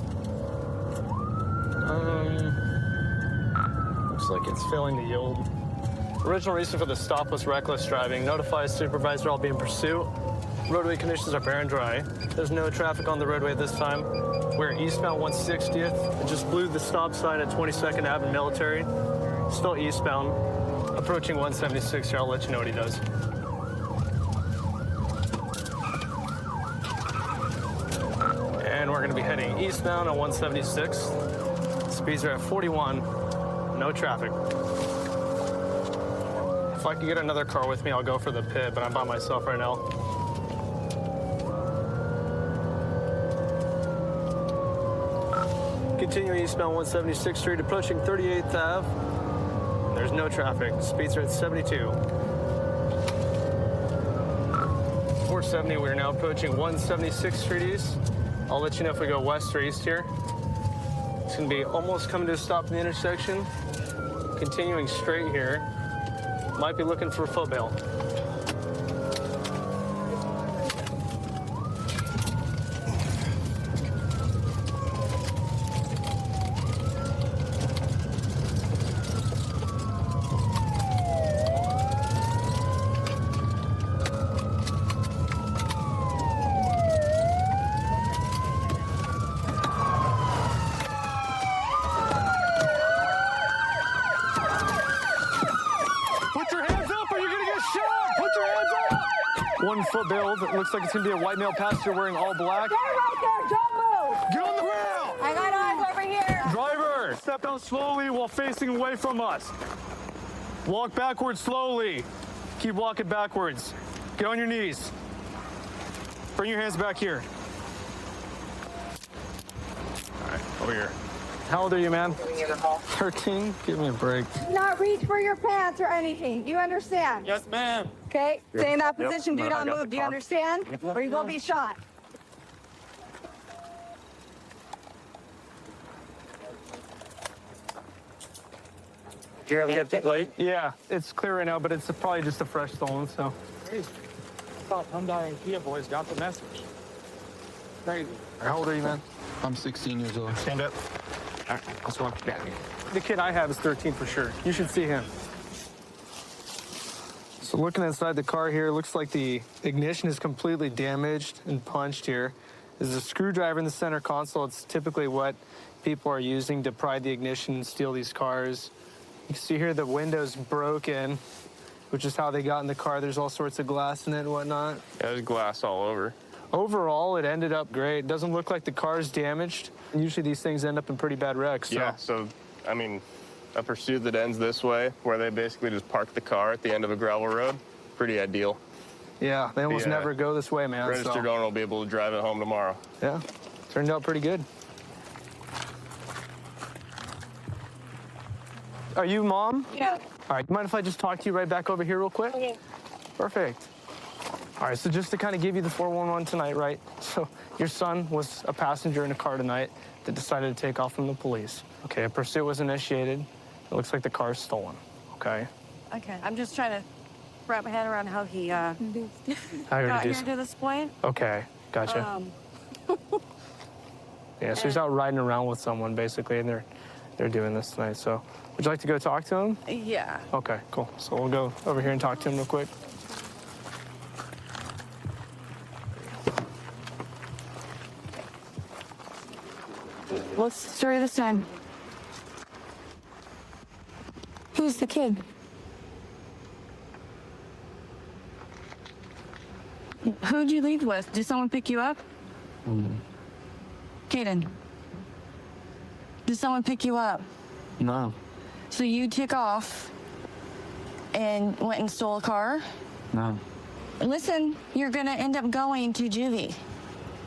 Looks like it's failing to yield. Original reason for the stop was reckless driving. Notify supervisor I'll be in pursuit. Roadway conditions are bare and dry. There's no traffic on the roadway this time. We're eastbound 160th. It just blew the stop sign at 22nd Ave and Military. Still eastbound. Approaching 176 here. I'll let you know what he does. And we're going to be heading eastbound on 176. Speeds are at 41. No traffic. If I could get another car with me, I'll go for the pit, but I'm by myself right now. Continuing eastbound 176th Street, approaching 38th Ave. There's no traffic. Speeds are at 72. 470, we're now approaching 176th Street East. I'll let you know if we go west or east here. It's gonna be almost coming to a stop in the intersection. Continuing straight here. Might be looking for a foot bail. One foot bail that looks like it's gonna be a white male passenger wearing all black. Stay right there, don't move! Get on the ground! I got eyes over here! Driver, step down slowly while facing away from us. Walk backwards slowly. Keep walking backwards. Get on your knees. Bring your hands back here. All right, over here. How old are you, man? 13? Give me a break. Do not reach for your pants or anything. You understand? Yes, ma'am. Okay? Stay in that Yep. position. Do No, I not got move. the Do you car. understand? Or you will be shot. Do you have a light? Yeah, it's clear right now, but it's probably just a fresh stolen, so. Crazy. Thought Hyundai and Kia boys got the message. Crazy. How old are you, man? I'm 16 years old. Stand up. All right, let's walk back. The kid I have is 13 for sure. You should see him. So looking inside the car here, looks like the ignition is completely damaged and punched here. There's a screwdriver in the center console. It's typically what people are using to pry the ignition and steal these cars. You can see here the window's broken, which is how they got in the car. There's all sorts of glass in it and whatnot. Yeah, there's glass all over. Overall, it ended up great. It doesn't look like the car's damaged. Usually these things end up in pretty bad wrecks. So. Yeah, so, I mean, a pursuit that ends this way, where they basically just park the car at the end of a gravel road, pretty ideal. Yeah, they almost never go this way, man. Registered owner will be able to drive it home tomorrow. Yeah, turned out pretty good. Are you mom? Yeah. All right, mind if I just talk to you right back over here real quick? Okay. Perfect. All right, so just to kind of give you the 411 tonight, right? So your son was a passenger in a car tonight that decided to take off from the police. Okay, a pursuit was initiated. It looks like the car's stolen, okay? Okay. I'm just trying to wrap my head around how he got How here to this point. Okay, gotcha. Yeah, so he's out riding around with someone, basically, and they're doing this tonight. So would you like to go talk to him? Yeah. Okay, cool. So we'll go over here and talk to him real quick. What's the story this time? Who's the kid? Who'd you leave with? Did someone pick you up? Kaden, did someone pick you up? No. So you took off and went and stole a car? No. Listen, you're gonna end up going to juvie.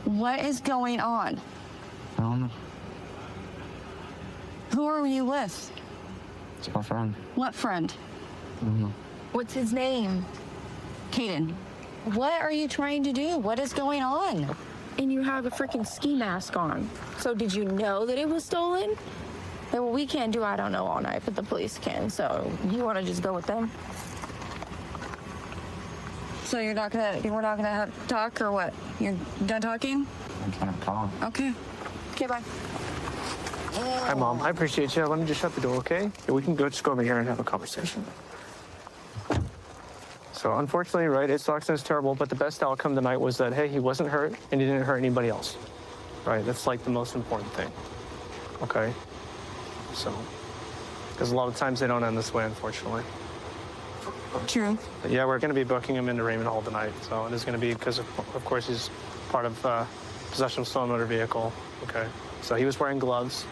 What is going on? I don't know. Who are you with? It's my friend. What friend? I don't know. What's his name? Kaden, what are you trying to do? What is going on? And you have a freaking ski mask on. So did you know that it was stolen? Well, we can't do I don't know all night, but the police can. So you want to just go with them? So we're not gonna have talk or what? You're done talking? I'm trying to call. Okay. Okay, bye. Hi, Mom. I appreciate you. Let me just shut the door, okay? Yeah, we can just go over here and have a conversation. So unfortunately, right, it sucks and it's terrible, but the best outcome tonight was that, hey, he wasn't hurt and he didn't hurt anybody else. Right? That's like the most important thing. Okay? So, because a lot of times they don't end this way, unfortunately. True. But yeah, we're going to be booking him into Raymond Hall tonight. So it is going to be because, of course, he's part of possession of stolen motor vehicle. Okay. So he was wearing gloves.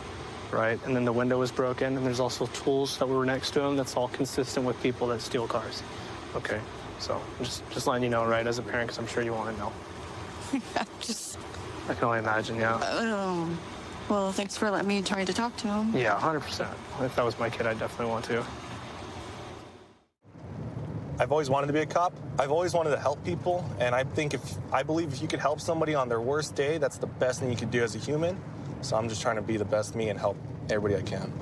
right? And then the window was broken, and there's also tools that were next to him. That's all consistent with people that steal cars. Okay, so just letting you know, right, as a parent, because I'm sure you want to know. I can only imagine, yeah. Well, thanks for letting me try to talk to him. Yeah, 100%. If that was my kid, I'd definitely want to. I've always wanted to be a cop. I've always wanted to help people, and I believe if you could help somebody on their worst day, that's the best thing you could do as a human. So I'm just trying to be the best me and help everybody I can.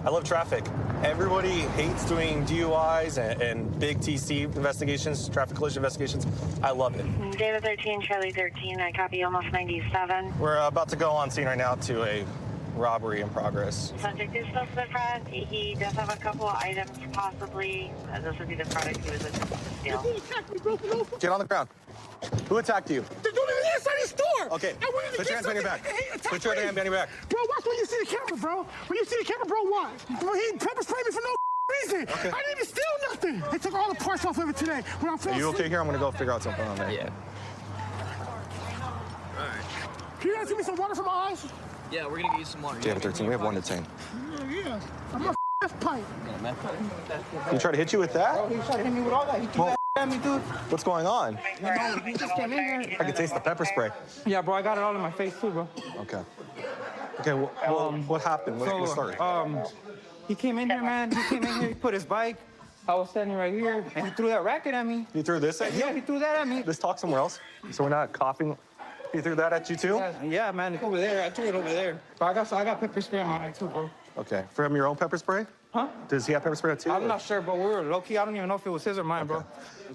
I love traffic. Everybody hates doing DUIs and big TC investigations, traffic collision investigations. I love it. David 13, Charlie 13, I copy almost 97. We're about to go on scene right now to a robbery in progress. Subject is still to the front. He does have a couple of items, possibly. This would be the product he was looking to steal. Get on the ground. Who attacked you? They're doing it inside the store. Okay, put your hands behind your back. Put your hand behind your back. Bro, watch when you see the camera, bro. When you see the camera, bro, watch. Bro, he pepper sprayed me for no reason. Okay. I didn't even steal nothing. They took all the parts off of it today. When I fell Are you okay asleep. here? I'm gonna go figure out something on there. Yeah. Can you guys give me some water for my eyes? Yeah, we're gonna get you some water. David 13, we have one detained. Yeah. I'm a pipe. He tried to hit you with that? Bro, he tried to hit me with all that. He threw that at me, dude. What's going on? He just came in here. I can taste the pepper spray. Yeah, bro, I got it all in my face too, bro. Okay. Okay, what happened? What started? He came in here, man. He came in here, he put his bike. I was standing right here, and he threw that racket at me. He threw this at you? Yeah, he threw that at me. Let's talk somewhere else. So we're not coughing. He threw that at you too? Yeah, man, it's over there. I threw it over there. But I got pepper spray on my eye too, bro. Okay. From your own pepper spray? Huh? Does he have pepper spray too? I'm not sure, but we were low-key. I don't even know if it was his or mine, bro.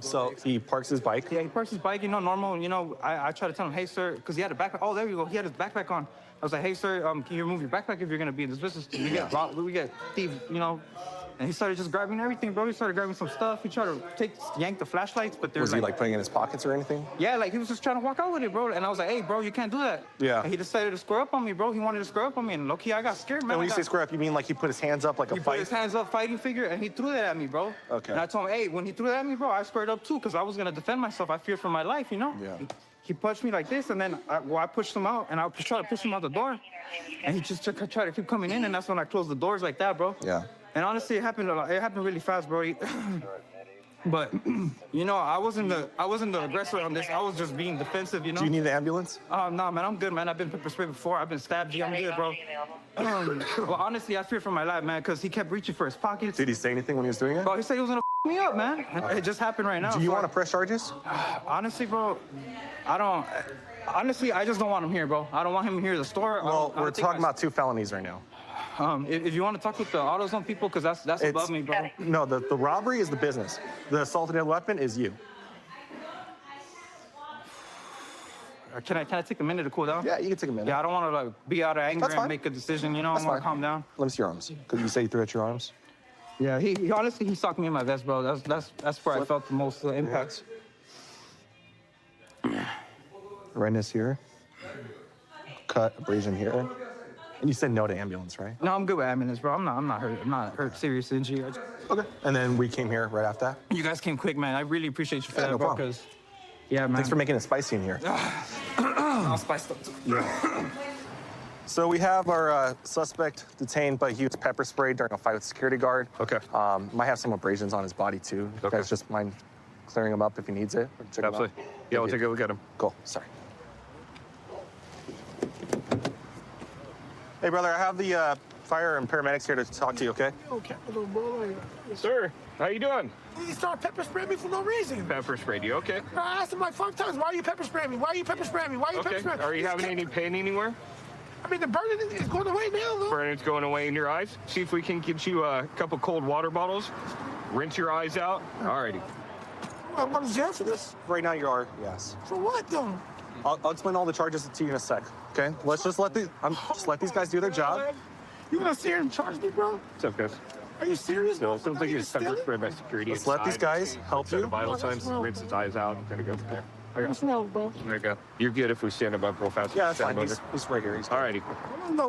So he parks his bike? Yeah, he parks his bike, normal. I try to tell him, hey, sir, because he had a backpack. Oh, there you go. He had his backpack on. I was like, hey, sir, can you remove your backpack if you're going to be in this business? We get thieves, And he started just grabbing everything, bro. He started grabbing some stuff. He tried to yank the flashlights, but Was he like putting it in his pockets or anything? Yeah, like he was just trying to walk out with it, bro. And I was like, hey, bro, you can't do that. Yeah. And he decided to square up on me, bro. He wanted to square up on me, and low-key, I got scared, man. And when you say square up, you mean like he put his hands up like a He fight? put his hands up, fighting figure, and he threw that at me, bro. Okay. And I told him, hey, when he threw that at me, bro, I squared up too, because I was going to defend myself. I feared for my life, Yeah. He punched me like this, and then I pushed him out, and I tried to push him out the door. And he just tried to keep coming in, and that's when I closed the doors like that, bro. Yeah. And honestly, it happened really fast, bro. But I wasn't the aggressor on this. I was just being defensive, Do you need an ambulance? No, man, I'm good, man. I've been pepper sprayed before. I've been stabbed. I'm good, bro. Well, honestly, I fear for my life, man, because he kept reaching for his pockets. Did he say anything when he was doing it? Bro, he said he was gonna me up, man. It just happened right now. Do you want to press charges? Honestly, bro, I don't. Honestly, I just don't want him here, bro. I don't want him here at the store. Well, we're talking about 2 felonies right now. If you want to talk with the AutoZone people, because that's above me, bro. No, the robbery is the business. The assault and weapon is you. Can I take a minute to cool down? Yeah, you can take a minute. Yeah, I don't want to be out of anger That's fine. and make a decision. I That's want fine. to calm down. Let me see your arms. Could you say you threw at your arms? Yeah, he honestly socked me in my vest, bro. That's where I felt the most impact. Redness here. Cut, abrasion here. And you said no to ambulance, right? No, I'm good with ambulance, bro. I'm not hurt. I'm not hurt. Serious injury. Okay. And then we came here right after that. You guys came quick, man. I really appreciate you for that, no bro. problem. Because, yeah, man. Thanks for making it spicy in here. I'll spice up too. Yeah. So we have our suspect detained, but he was pepper sprayed during a fight with a security guard. Okay. Might have some abrasions on his body too. You guys just mind clearing him up if he needs it? Check him out? Absolutely. Yeah, we'll take a look at him. Cool. Sorry. Hey, brother, I have the fire and paramedics here to talk to you, okay? Okay, little boy. Sir, how you doing? He started pepper spraying me for no reason. Pepper sprayed you, okay. I asked him like 5 times, why are you pepper spraying me? Why are you pepper spraying me? Why are you pepper Okay. spraying me? Are you having any pain anywhere? I mean, the burning is going away now, though. Burning's going away in your eyes. See if we can get you a couple cold water bottles. Rinse your eyes out. Alrighty. I'm going to jail for this. Right now you are, yes. For what, though? I'll explain all the charges to you in a sec, okay? Let's just let these guys do their job. You gonna sit here and charge me, bro? What's up, guys? Are you serious? No, sounds like he's pepper sprayed by security. Let's let these guys help you. Vital signs, rinse his eyes out, and kind of go from there. What's wrong, bro? There you go. You're good if we stand above real fast. Yeah, that's Stand fine. above He's right here. Alrighty.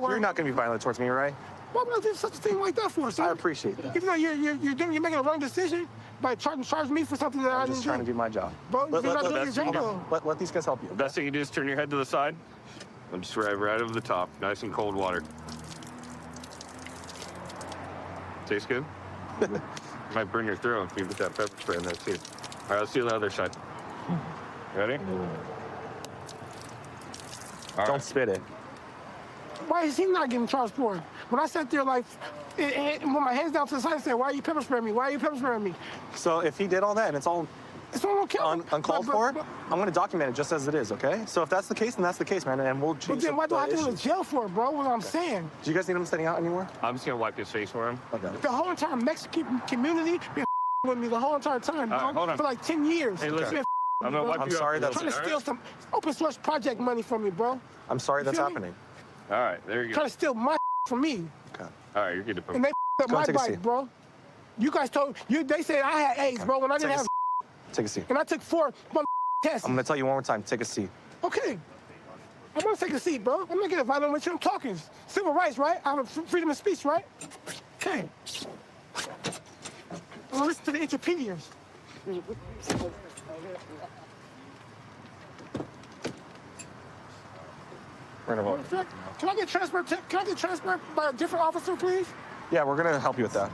You're not going to be violent towards me, right? What would I do such a thing like that for, sir? I appreciate that. Even though you're making a wrong decision by charging me for something that I I'm didn't just trying to do. do my job. Bro, you're not doing your job, though. Let these guys help you. The best thing you do is turn your head to the side and just right over the top. Nice and cold water. Tastes good? Might burn your throat if you put that pepper spray in there too. All right, let's do the other side. Ready? Don't spit it. Why is he not getting charged for it? When I sat there like, with my hands down to the side and said, why are you pepper spraying me? Why are you pepper spraying me? So if he did all that and it's all uncalled for, I'm going to document it just as it is, okay? So if that's the case, then that's the case, man, and we'll change But then why do I have to go to issue. jail for it, bro? What I'm saying. Do you guys need him staying out anymore? I'm just gonna wipe his face for him. Okay. The whole entire Mexican community been with me the whole entire time, bro. hold on. For like 10 years. Hey, listen. Been I'm gonna wipe I'm you sorry up. that's- trying to steal some open source project money from me, bro. I'm sorry that's feel me? happening. All right, there you go. Trying to steal my from me. Okay. All right, you're good to put. And they up Go my take a bike, seat. bro. You guys they said I had AIDS, bro, when I didn't Take a have Take a seat. and I took 4 tests. I'm going to tell you one more time. Take a seat. Okay. I'm gonna take a seat, bro. I'm not getting violent with you. I'm talking civil rights, right? I have freedom of speech, right? Okay. I'm gonna listen to the interpediers. We're going to vote. Can I get transferred? Can I get transferred by a different officer, please? Yeah, we're going to help you with that.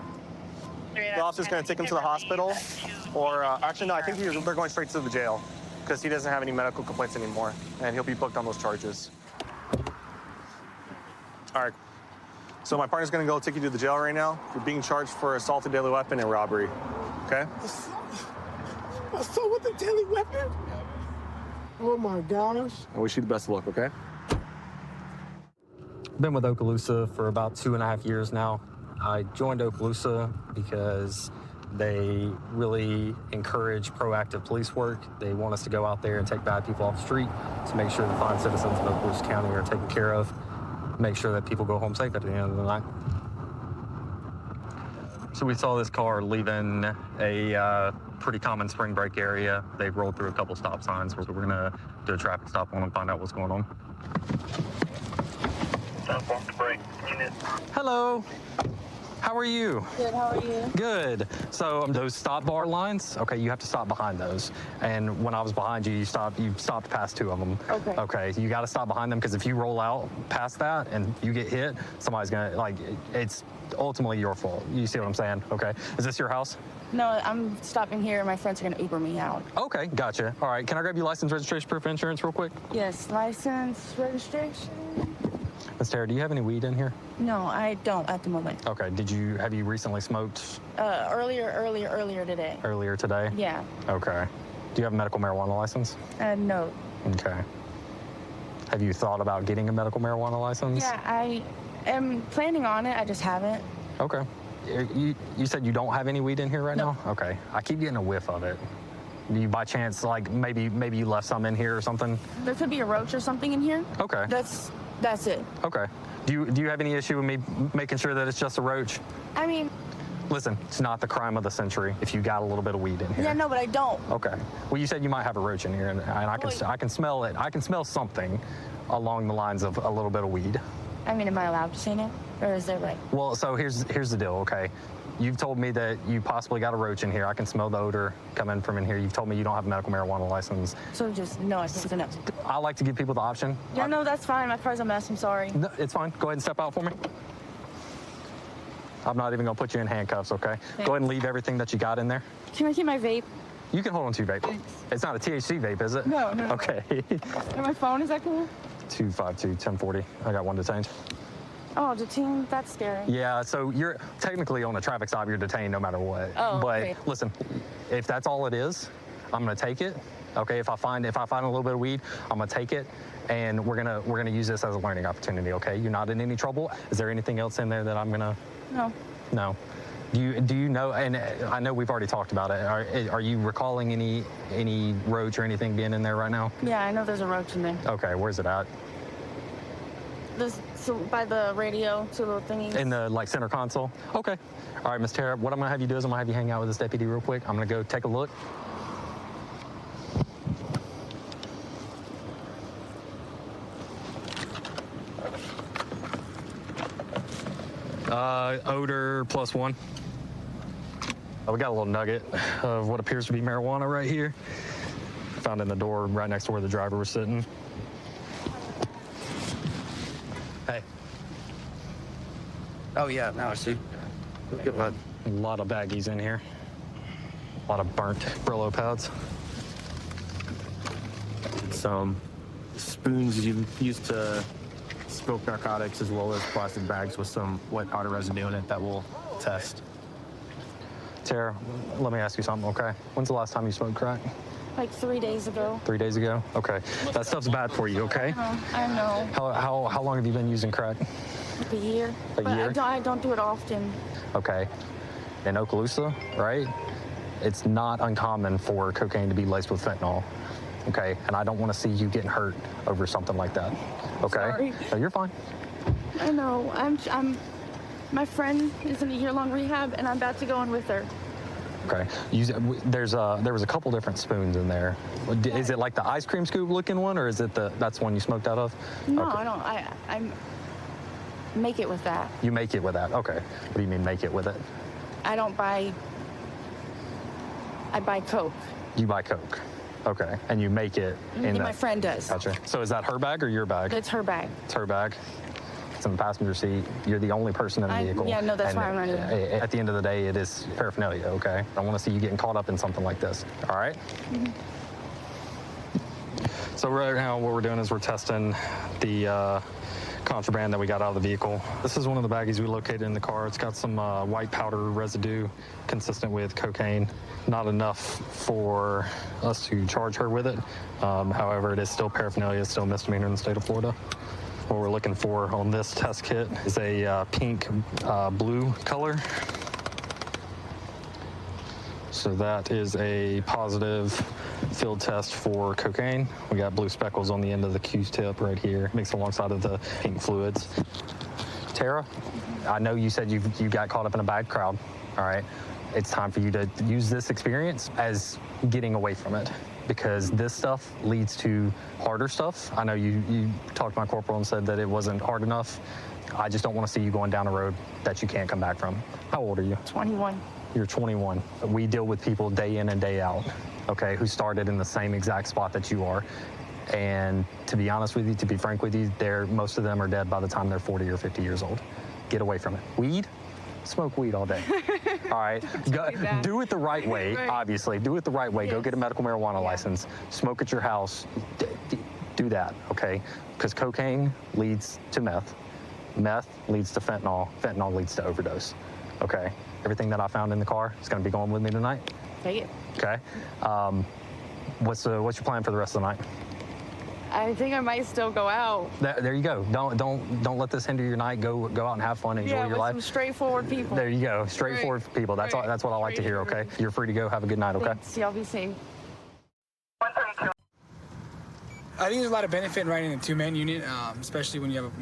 The officer's going to take him to the hospital, or actually, no, I think they're going straight to the jail because he doesn't have any medical complaints anymore, and he'll be booked on those charges. All right. So my partner's going to go take you to the jail right now. You're being charged for assault, a deadly weapon, and robbery. Okay? Assault with a deadly weapon? Oh my gosh. I wish you the best of luck. Okay? Been with Okaloosa for about 2.5 years now. I joined Okaloosa because they really encourage proactive police work. They want us to go out there and take bad people off the street to make sure the fine citizens of Okaloosa County are taken care of, make sure that people go home safe at the end of the night. So we saw this car leaving a pretty common spring break area. They rolled through a couple stop signs. So we're gonna do a traffic stop on them and find out what's going on. Hello. How are you? Good, how are you? Good. So those stop bar lines, okay, you have to stop behind those. And when I was behind you, you stopped past 2 of them. Okay. Okay, you got to stop behind them because if you roll out past that and you get hit, somebody's gonna, like, it's ultimately your fault. You see what I'm saying? Okay. Is this your house? No, I'm stopping here. My friends are gonna Uber me out. Okay, gotcha. All right, can I grab your license, registration, proof of insurance real quick? Yes, license, registration. Miss Tara, do you have any weed in here? No, I don't at the moment. Okay, have you recently smoked Earlier today. earlier today? Yeah. Okay. Do you have a medical marijuana license? No. Okay. Have you thought about getting a medical marijuana license? Yeah, I am planning on it. I just haven't. Okay. You said you don't have any weed in here right now? Okay. I keep getting a whiff of it. Do you by chance, like, maybe you left some in here or something? There could be a roach or something in here. Okay. That's it. Okay. Do you have any issue with me making sure that it's just a roach? I mean, Listen, it's not the crime of the century if you got a little bit of weed in here. yeah, no, but I don't. Okay. Well, you said you might have a roach in here, and I can smell it. I can smell something along the lines of a little bit of weed. I mean, am I allowed to say no? Or is there like... Well, so here's the deal, okay? You've told me that you possibly got a roach in here. I can smell the odor coming from in here. You've told me you don't have a medical marijuana license. So just, no, I think it's a no. I like to give people the option. Yeah, no, that's fine. My car's a mess. I'm sorry. No, it's fine. Go ahead and step out for me. I'm not even going to put you in handcuffs, okay? Thanks. Go ahead and leave everything that you got in there. Can I keep my vape? You can hold on to your vape. It's not a THC vape, is it? No, no. Okay. And my phone, is that cool? 252-1040. I got one detained. Oh, detained? That's scary. Yeah, so you're technically on a traffic stop, you're detained no matter what. Oh, but okay. Listen, if that's all it is, I'm gonna take it. Okay, if I find a little bit of weed, I'm gonna take it, and we're gonna use this as a learning opportunity. Okay, you're not in any trouble. Is there anything else in there that I'm gonna? No. No. Do you know? And I know we've already talked about it. Are you recalling any roach or anything being in there right now? Yeah, I know there's a roach in there. Okay, where's it at? So by the radio, two little thingies. In the center console? Okay. All right, Miss Tara, what I'm gonna have you do is I'm gonna have you hang out with this deputy real quick. I'm gonna go take a look. Odor +1. We got a little nugget of what appears to be marijuana right here. Found in the door right next to where the driver was sitting. Hey. Oh, yeah, now I see. Look at that. A lot of baggies in here. A lot of burnt Brillo pads. Some spoons you used to smoke narcotics, as well as plastic bags with some wet powder residue in it that we'll test. Tara, let me ask you something, okay? When's the last time you smoked crack? Like 3 days ago. 3 days ago? Okay. That stuff's bad for you, okay? I know. How long have you been using crack? Like a year. A year? I don't do it often. Okay. In Okaloosa, right? It's not uncommon for cocaine to be laced with fentanyl. Okay, and I don't want to see you getting hurt over something like that. Okay? Sorry. No, you're fine. I know. My friend is in a year-long rehab, and I'm about to go in with her. Okay. There was a couple different spoons in there. Is it like the ice cream scoop looking one, or is it that's one you smoked out of? No, Okay. I don't. I make it with that. You make it with that. Okay. What do you mean make it with it? I don't buy. I buy Coke. You buy Coke. Okay. And you make it in My friend does. Gotcha. So is that her bag or your bag? It's her bag. It's her bag. It's in the passenger seat. You're the only person in the vehicle. Yeah, no, that's And why I'm running. At the end of the day, it is paraphernalia, okay? I want to see you getting caught up in something like this, all right? So right now what we're doing is we're testing the contraband that we got out of the vehicle. This is one of the baggies we located in the car. It's got some white powder residue consistent with cocaine. Not enough for us to charge her with it. However, it is still paraphernalia, it's still a misdemeanor in the state of Florida. What we're looking for on this test kit is a pink blue color. So that is a positive field test for cocaine. We got blue speckles on the end of the Q-tip right here, mixed alongside of the pink fluids. Tara, I know you said you got caught up in a bad crowd, all right? It's time for you to use this experience as getting away from it, because this stuff leads to harder stuff. I know you talked to my corporal and said that it wasn't hard enough. I just don't want to see you going down a road that you can't come back from. How old are you? 21. You're 21. We deal with people day in and day out, okay, who started in the same exact spot that you are. And to be honest with you, to be frank with you, most of them are dead by the time they're 40 or 50 years old. Get away from it. Weed? Smoke weed all day. All right? Do it the right way, obviously. Do it the right way. Yes. Go get a medical marijuana license. Smoke at your house. Do that, okay? Because cocaine leads to meth. Meth leads to fentanyl. Fentanyl leads to overdose, okay? Everything that I found in the car is going to be going with me tonight. Take it. Okay. What's your plan for the rest of the night? I think I might still go out. There you go. Don't let this hinder your night. Go out and have fun. Enjoy your with life. Some straightforward people. There you go. Straightforward people. That's what I like to hear. Okay. You're free to go. Have a good night. Okay. Thanks. Y'all be safe. I think there's a lot of benefit in riding in a two-man unit, especially when you have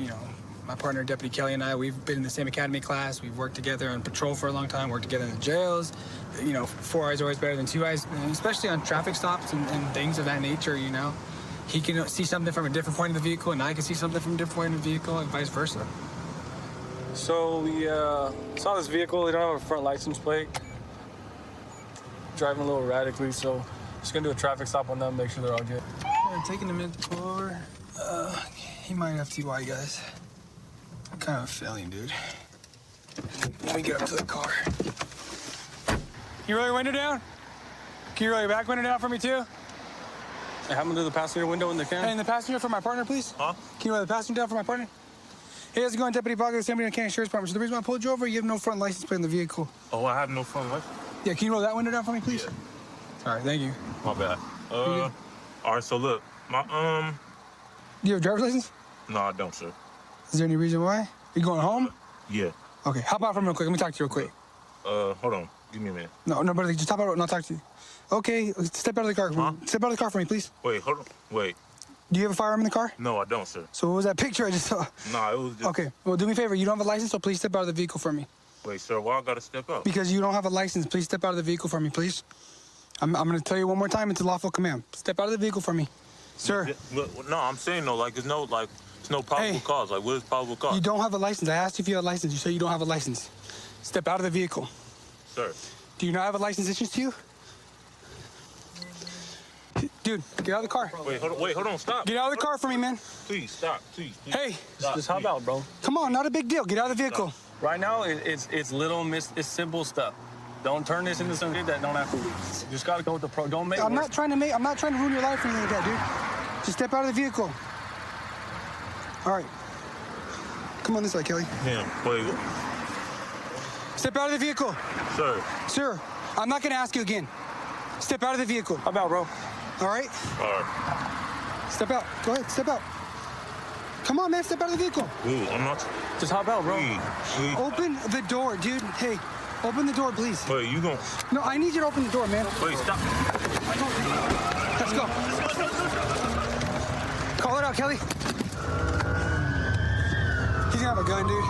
my partner, Deputy Kelly, and I, we've been in the same academy class. We've worked together on patrol for a long time, worked together in the jails. 4 eyes are always better than 2 eyes, and especially on traffic stops and things of that nature, He can see something from a different point of the vehicle, and I can see something from a different point of the vehicle, and vice versa. So we saw this vehicle. They don't have a front license plate. Driving a little erratically, so just gonna do a traffic stop on them, make sure they're all good. Yeah, taking a minute to pull over. He might have TY, guys. I'm kind of a feeling, dude. Let me get up to the car. Can you roll your window down? Can you roll your back window down for me, too? Hey, have them do the passenger window when they can. Hey, and the passenger for my partner, please? Huh? Can you roll the passenger down for my partner? Hey, how's it going, Deputy Parker, Assembly and County Sheriff's Department? So the reason why I pulled you over, you have no front license plate in the vehicle. Oh, I have no front license? Yeah, can you roll that window down for me, please? Yeah. All right, thank you. My bad. All right, so look, Do you have a driver's license? No, I don't, sir. Is there any reason why? You going home? Yeah. Okay, hop out for me real quick. Let me talk to you real quick. Hold on. Give me a minute. No, brother, just hop out and I'll talk to you. Okay, step out of the car. Huh? Step out of the car for me, please. Wait, hold on. Wait. Do you have a firearm in the car? No, I don't, sir. So what was that picture I just saw? Nah, it was just... Okay, well, do me a favor. You don't have a license, so please step out of the vehicle for me. Wait, sir, why I gotta step out? Because you don't have a license. Please step out of the vehicle for me, please. I'm going to tell you one more time. It's a lawful command. Step out of the vehicle for me. Sir. No, I'm saying no, it's no probable cause. Like, what is probable cause? You don't have a license. I asked you if you had a license. You said you don't have a license. Step out of the vehicle. Sir. Do you not have a license issued to you? Dude, get out of the car. Wait, hold on, stop. Get out of the car for me, man. Please, stop, please. Hey. Stop, just hop out, bro. Come on, not a big deal. Get out of the vehicle. Right now, it's it's simple stuff. Don't turn this into something that don't have to. You just gotta go with the pro. Don't make. I'm not trying to ruin your life or anything like that, dude. Just step out of the vehicle. All right. Come on this way, Kelly. Yeah, wait. Step out of the vehicle. Sir. Sir, I'm not gonna ask you again. Step out of the vehicle. How about, bro? All right? All right. Step out. Go ahead, step out. Come on, man, step out of the vehicle. Ooh, I'm not. Just hop out, bro. Please. Open the door, dude. Hey, open the door, please. Wait, you gon'... No, I need you to open the door, man. Wait, stop. Let's go. Call it out, Kelly. He's gonna have a gun, dude.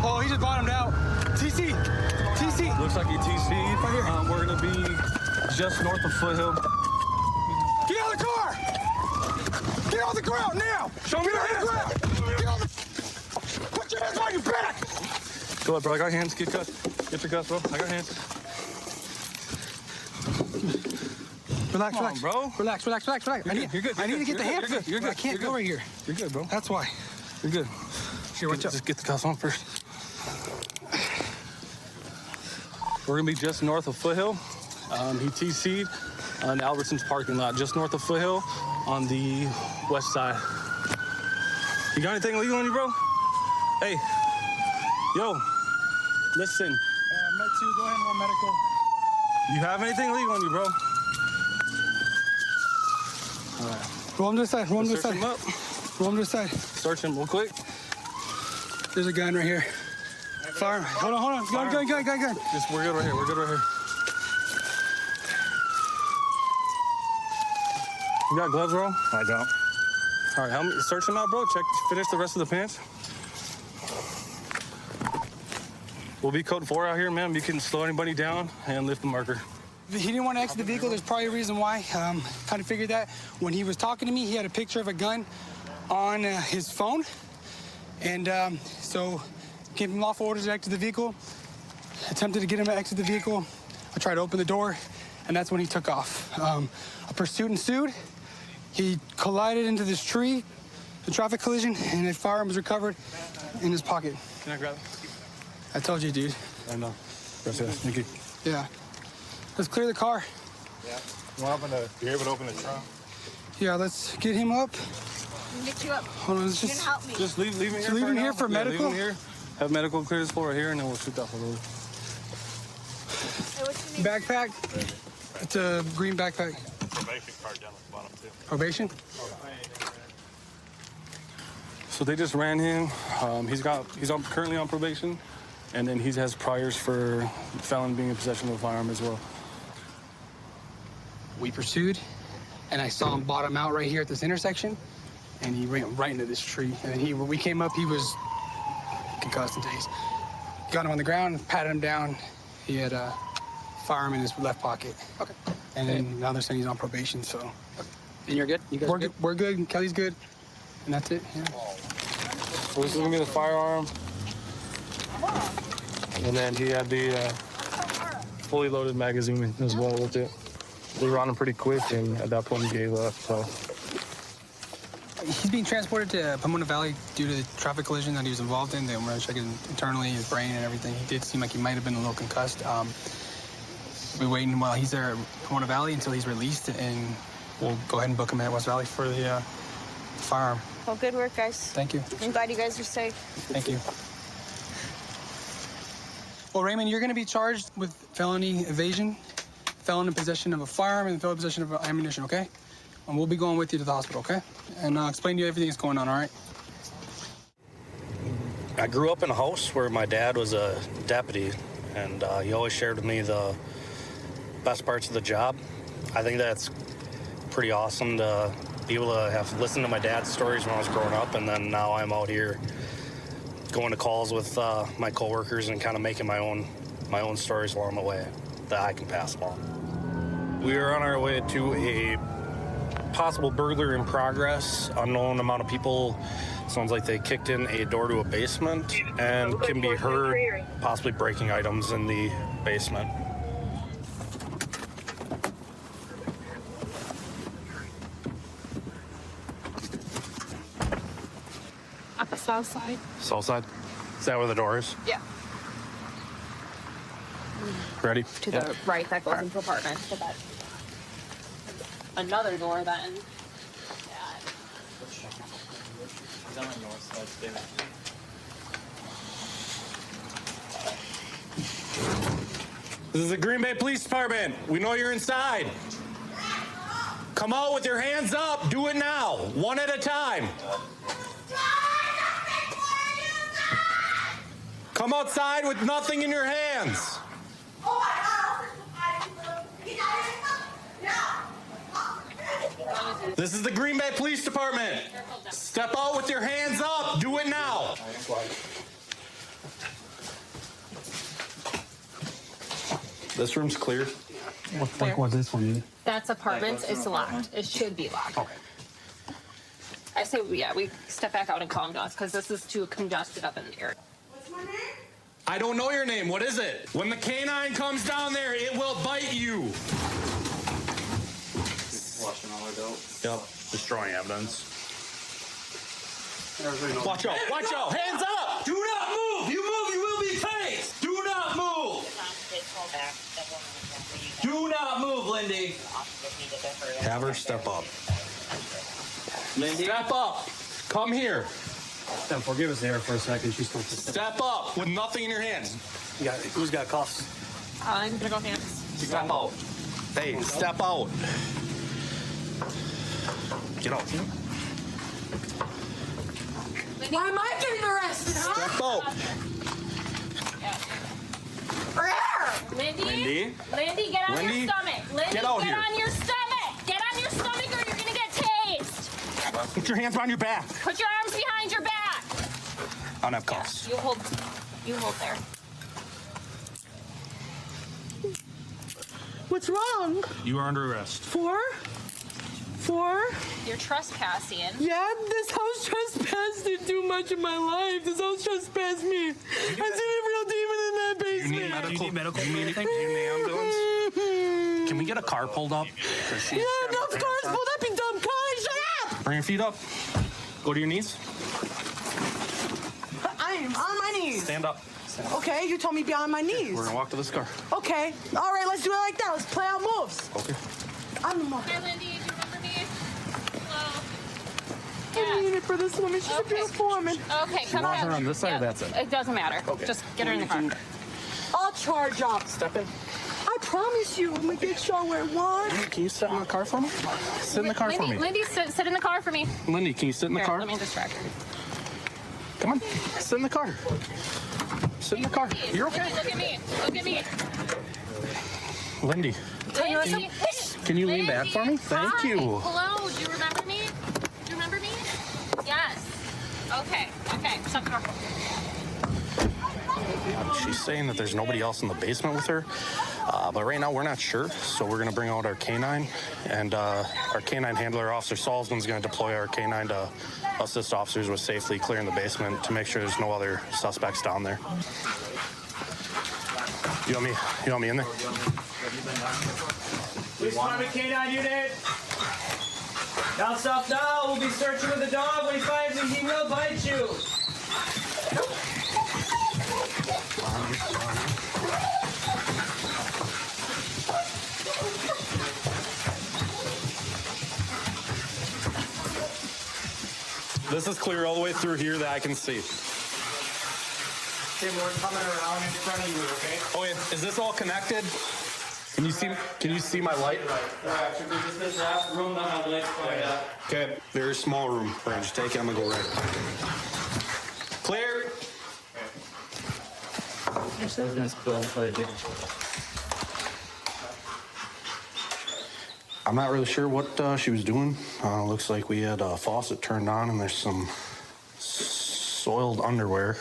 Oh, he just bottomed out. TC. TC. Looks like he TC'd. Right here. We're gonna be just north of Foothill. Get out of the car! Get on the ground now! Show me Get your on hands. the ground! Get on the... Put your hands on your back! Go ahead, bro. I got hands. Get cuffs. Get your cuffs, bro. I got hands. Relax, Come relax, on, bro. Relax. You're good. I need to get the handcuffs. You're good. I can't You're go good. right here. You're good, bro. That's why. You're good. Here, watch out. Just get the cuffs on first. We're gonna be just north of Foothill. He TC'd on Albertson's parking lot, just north of Foothill on the west side. You got anything legal on you, bro? Hey, yo, listen. Med 2, go ahead and roll medical. You have anything legal on you, bro? All right. Roll him to the side. Roll him to the Search side. him up. Roll him to the side. Search him real quick. There's a gun right here. Fire. Hold on. Gun. Just, we're good right here. We're good right here. You got gloves, bro? I don't. All right, help me search him out, bro. Finish the rest of the pants. We'll be code 4 out here, man. You can slow anybody down and lift the marker. He didn't want to exit the vehicle. There's probably a reason why. Kind of figured that. When he was talking to me, he had a picture of a gun on his phone. And so gave him lawful orders to exit the vehicle. Attempted to get him to exit the vehicle. I tried to open the door, and that's when he took off. A pursuit ensued. He collided into this tree, a traffic collision, and a firearm was recovered in his pocket. Can I grab it? I told you, dude. I know. Thank you. Yeah. Let's clear the car. Yeah. You able to open the trunk? Yeah, let's get him up. Get you up. Hold on, let's You just... can help me. Just leave him here. So leave him here for medical? Leave him here. Have medical clear this floor right here, and then we'll shoot that for a little. Hey, what's your name? Backpack? It's a green backpack. Probation card down at the bottom, too. Probation? So they just ran him. He's currently on probation, and then he has priors for felon being in possession of a firearm as well. We pursued, and I saw him bottom out right here at this intersection, and he ran right into this tree. And then when we came up, he was concussed and tased. Got him on the ground, patted him down. He had a firearm in his left pocket. Okay. And then now they're saying he's on probation, so. And you're good? You guys good? We're good, Kelly's good, and that's it, yeah. So this is gonna be the firearm, and then he had the fully loaded magazine as well with it. We were on him pretty quick, and at that point he gave up. So He's being transported to Pomona Valley due to the traffic collision that he was involved in. They were checking internally his brain and everything. He did seem like he might have been a little concussed. We're waiting while he's there at Pomona Valley until he's released, and we'll go ahead and book him at West Valley for the firearm. Well, good work, guys. Thank you. I'm glad you guys are safe. Thank you. Well, Raymond, you're going to be charged with felony evasion, felon in possession of a firearm, and felon in possession of ammunition, okay? And we'll be going with you to the hospital, okay? And I'll explain to you everything that's going on, all right? I grew up in a house where my dad was a deputy, and he always shared with me the best parts of the job. I think that's pretty awesome to be able to have listened to my dad's stories when I was growing up, and then now I'm out here going to calls with my coworkers and kind of making my own stories along the way that I can pass along. We are on our way to a possible burglary in progress. Unknown amount of people. Sounds like they kicked in a door to a basement and can be heard possibly breaking items in the basement. At the south side. South side. Is that where the door is? Yeah. Ready? To the right, that goes into apartment. To that. Another door then. This is the Green Bay Police Department. We know you're inside. Come out with your hands up. Do it now, one at a time. Come outside with nothing in your hands. This is the Green Bay Police Department. Step out with your hands up. Do it now. This room's clear. What's this one? That's apartments. It's locked. It should be locked. Okay. I say, yeah, we step back out and calm down because this is too congested up in the area. I don't know your name. What is it? When the canine comes down there, it will bite you. Flushing all our dope. Yep. Destroying evidence. Watch out. Watch out. Hands up. Do not move. You move, you will be tased. Do not move. Do not move, Lindy. Have her step up. Lindy. Step up. Come here. Then forgive us there for a second. She's supposed to Step up with nothing in your hands. Who's got cuffs? I'm gonna go hands. Step out. Hey, step out. Get out. Why am I getting arrested, huh? Step out. Lindy? Lindy? Lindy, get on Lindy, your stomach. Lindy, get out here. on your stomach. Get on your stomach or you're gonna get tased. Put your hands behind your back. Put your arms behind your back. I don't have cuffs. You hold there. What's wrong? You are under arrest. For? You're trespassing. Yeah, this house trespassed did too much in my life. This house trespassed me. I seen a real demon in that basement. You need medical? Do you need medical? Do you need anything? Do you need an ambulance? Can we get a car pulled up? Yeah, enough cars pulled up, you dumb cunt. Shut up! Bring your feet up. Go to your knees. I am on my knees. Stand up. Okay, you told me be on my knees. We're gonna walk to this car. Okay, all right, let's do it like that. Let's play out moves. Okay. I'm the mom. Hi, Lindy. Do you remember me? Hello. I'm in it for this woman. She's a beautiful woman. Okay, You come want on. her on this side or that side? It doesn't matter. Okay. Just get her in the car. I'll charge up. Step in. I promise you, I'm gonna get y'all where I want. Can you sit in the car for me? Sit in the car for me. Lindy, sit in the car for me. Lindy, can you sit in the Here, car? let me distract her. Come on. Sit in the car. Sit in the car. You're okay. Look at me. Look at me. Lindy, Lindy. can you lean back for me? Thank Hi. you. Hello. Do you remember me? Do you remember me? Yes. Okay. Shut the door. She's saying that there's nobody else in the basement with her, but right now we're not sure. So we're gonna bring out our canine, and our canine handler, Officer Salzman's gonna deploy our canine to assist officers with safely clearing the basement to make sure there's no other suspects down there. You want me in there? Police Department K-9 unit. Down south now, we'll be searching with the dog. When he finds you, he will bite you. This is clear all the way through here that I can see. Tim, we're coming around in front of you, okay? Oh, yeah. Is this all connected? Can you see my light? Right, should we just this last room that have lights going up? Okay. Very small room. We're gonna just take it. I'm gonna go right. Clear. I'm not really sure what she was doing. Looks like we had a faucet turned on and there's some soiled underwear.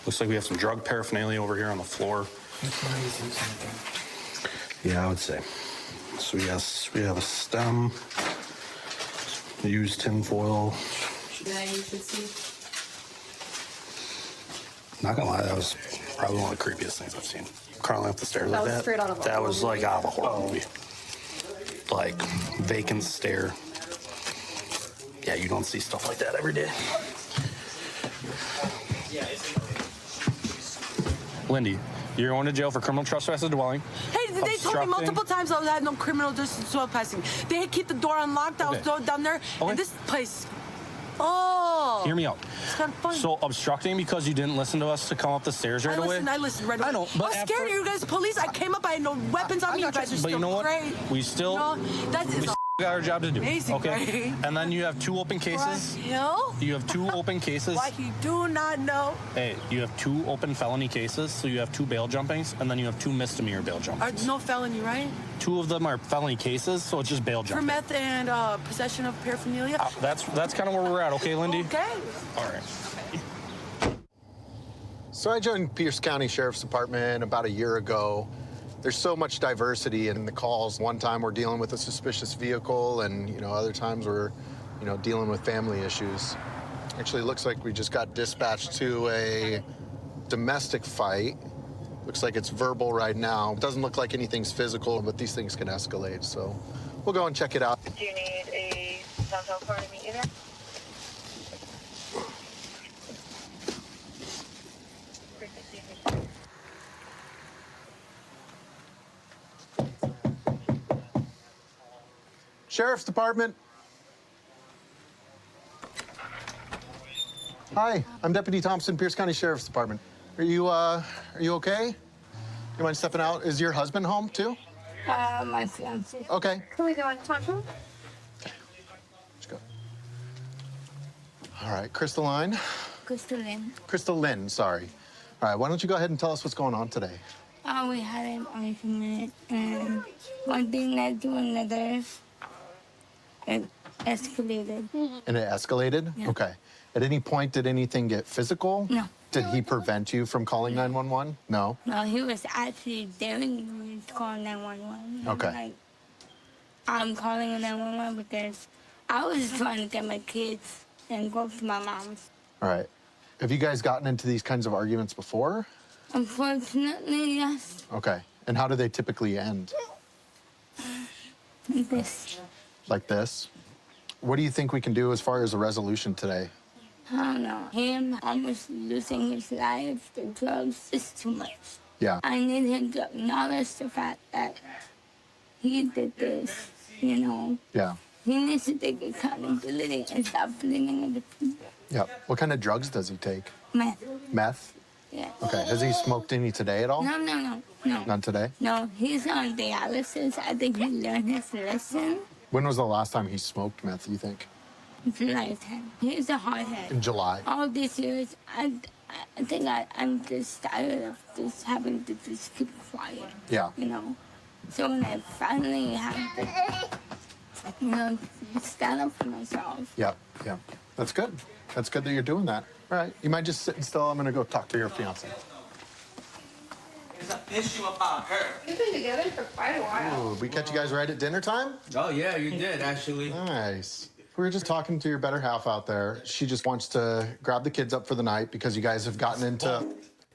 Looks like we have some drug paraphernalia over here on the floor. Yeah, I would say. So yes, we have a stem, used tinfoil. Not gonna lie, that was probably one of the creepiest things I've seen. Crawling up the stairs That like was that. straight out of a That horror was like movie. out of a horror movie. Like vacant stare. Yeah, you don't see stuff like that every day. Yeah, it's Lindy, you're going to jail for criminal trespass of dwelling. Hey, they told me obstructing- multiple times I had no criminal trespassing. They had keep the door unlocked. I was down there, and this place. Oh. Hear me out. It's kind of funny. So obstructing because you didn't listen to us to come up the stairs right away? I listened right away. I know, but I was scared of you guys, police. I came up, I had no weapons on me. You guys are But still you know what? great. We still that is got our job to do. amazing, okay? great. And then you have 2 open cases. Hill? You have 2 open cases. Why you do not know? Hey, you have 2 open felony cases, so you have 2 bail jumpings, and then you have 2 misdemeanor bail jumpings. No felony, right? 2 of them are felony cases, so it's just bail For jumping. meth and possession of paraphernalia. That's kind of where we're at, okay, Lindy? Okay. All right. So I joined Pierce County Sheriff's Department about a year ago. There's so much diversity in the calls. One time we're dealing with a suspicious vehicle, and other times we're, dealing with family issues. Actually, it looks like we just got dispatched to a domestic fight. Looks like it's verbal right now. It doesn't look like anything's physical, but these things can escalate. So we'll go and check it out. Do you need a downtown car to meet you there? Sheriff's Department. Hi, I'm Deputy Thompson, Pierce County Sheriff's Department. Are you okay? You mind stepping out? Is your husband home too? My fiance. Okay. Can we go and talk to him? Let's go. All right, Crystalline. Crystal Lynn, sorry. All right, why don't you go ahead and tell us what's going on today? We had an argument, and one thing led to another. It escalated. And it escalated? Yeah. Okay. At any point, did anything get physical? No. Did he prevent you from calling 911? No? No, he was actually daring me to call 911. Okay. Like, I'm calling 911 because I was trying to get my kids and go to my mom's. All right. Have you guys gotten into these kinds of arguments before? Unfortunately, yes. Okay. And how do they typically end? This. Like this? What do you think we can do as far as a resolution today? I don't know. Him almost losing his life to drugs is too much. Yeah. I need him to acknowledge the fact that he did this, Yeah. He needs to take accountability and stop blaming other people. Yeah. What kind of drugs does he take? Meth. Meth? Yeah. Okay. Has he smoked any today at all? No. None today? No, he's on dialysis. I think he learned his lesson. When was the last time he smoked meth, you think? Lifetime. He's a hardhead. In July. All these years, I think I'm just tired of just having to just keep quiet. Yeah. So when I finally have to, stand up for myself. Yeah. That's good. That's good that you're doing that. All right. You mind just sitting still? I'm going to go talk to your fiance. There's an issue about her. We've been together for quite a while. Ooh, we catch you guys right at dinner time? Oh, yeah, you did, actually. Nice. We were just talking to your better half out there. She just wants to grab the kids up for the night because you guys have gotten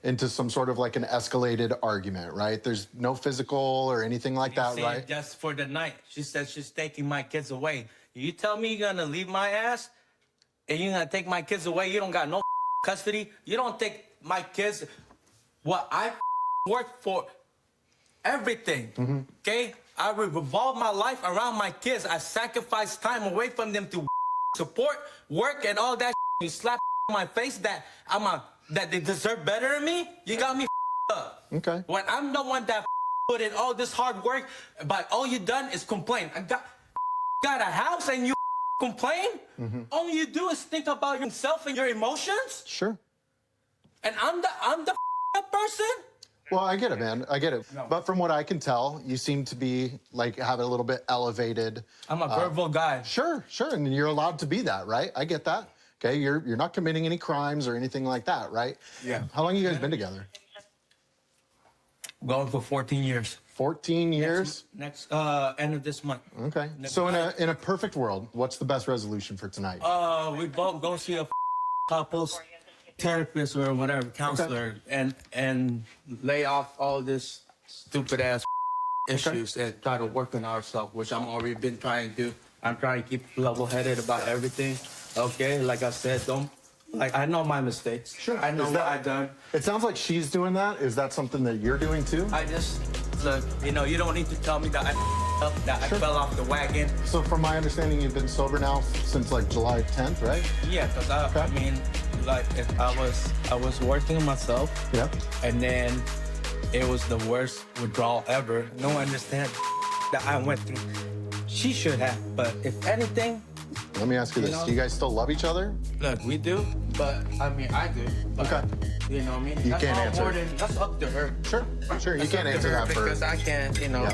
into some sort of like an escalated argument, right? There's no physical or anything like that, She right? said just for the night. She said she's taking my kids away. You tell me you're gonna leave my ass and you're gonna take my kids away. You don't got no custody. You don't take my kids. What I work for everything, okay? I revolve my life around my kids. I sacrifice time away from them to support, work, and all that. You slap my face that that they deserve better than me. You got me up. Okay. When I'm the one that put in all this hard work, but all you done is complain. I got a house and you complain. All you do is think about yourself and your emotions. Sure. And I'm the person. Well, I get it, man. I get it. But from what I can tell, you seem to be like having a little bit elevated. I'm a verbal guy. Sure. And you're allowed to be that, right? I get that. Okay, you're not committing any crimes or anything like that, right? Yeah. How long have you guys been together? Going for 14 years. 14 years? Next end of this month. Okay. So in a perfect world, what's the best resolution for tonight? We both go see a couples therapist or whatever, counselor, and lay off all this stupid ass issues and try to work on ourselves, which I'm already been trying to do. I'm trying to keep level-headed about everything. Okay, like I said, don't Like, I know my mistakes. Sure. I know what I've done. It sounds like she's doing that. Is that something that you're doing too? I just, look, you know, you don't need to tell me that I fell off the wagon. So from my understanding, you've been sober now since like July 10th, right? Yeah, because I mean, like, I was working on myself. Yeah. And then it was the worst withdrawal ever. No one understands that I went through. She should have, but if anything. Let me ask you this. Do you guys still love each other? Look, we do, but I mean, I do. But, okay. You know what I mean? You can't answer. That's up to her. Sure. You can't answer that for because I can't, you know,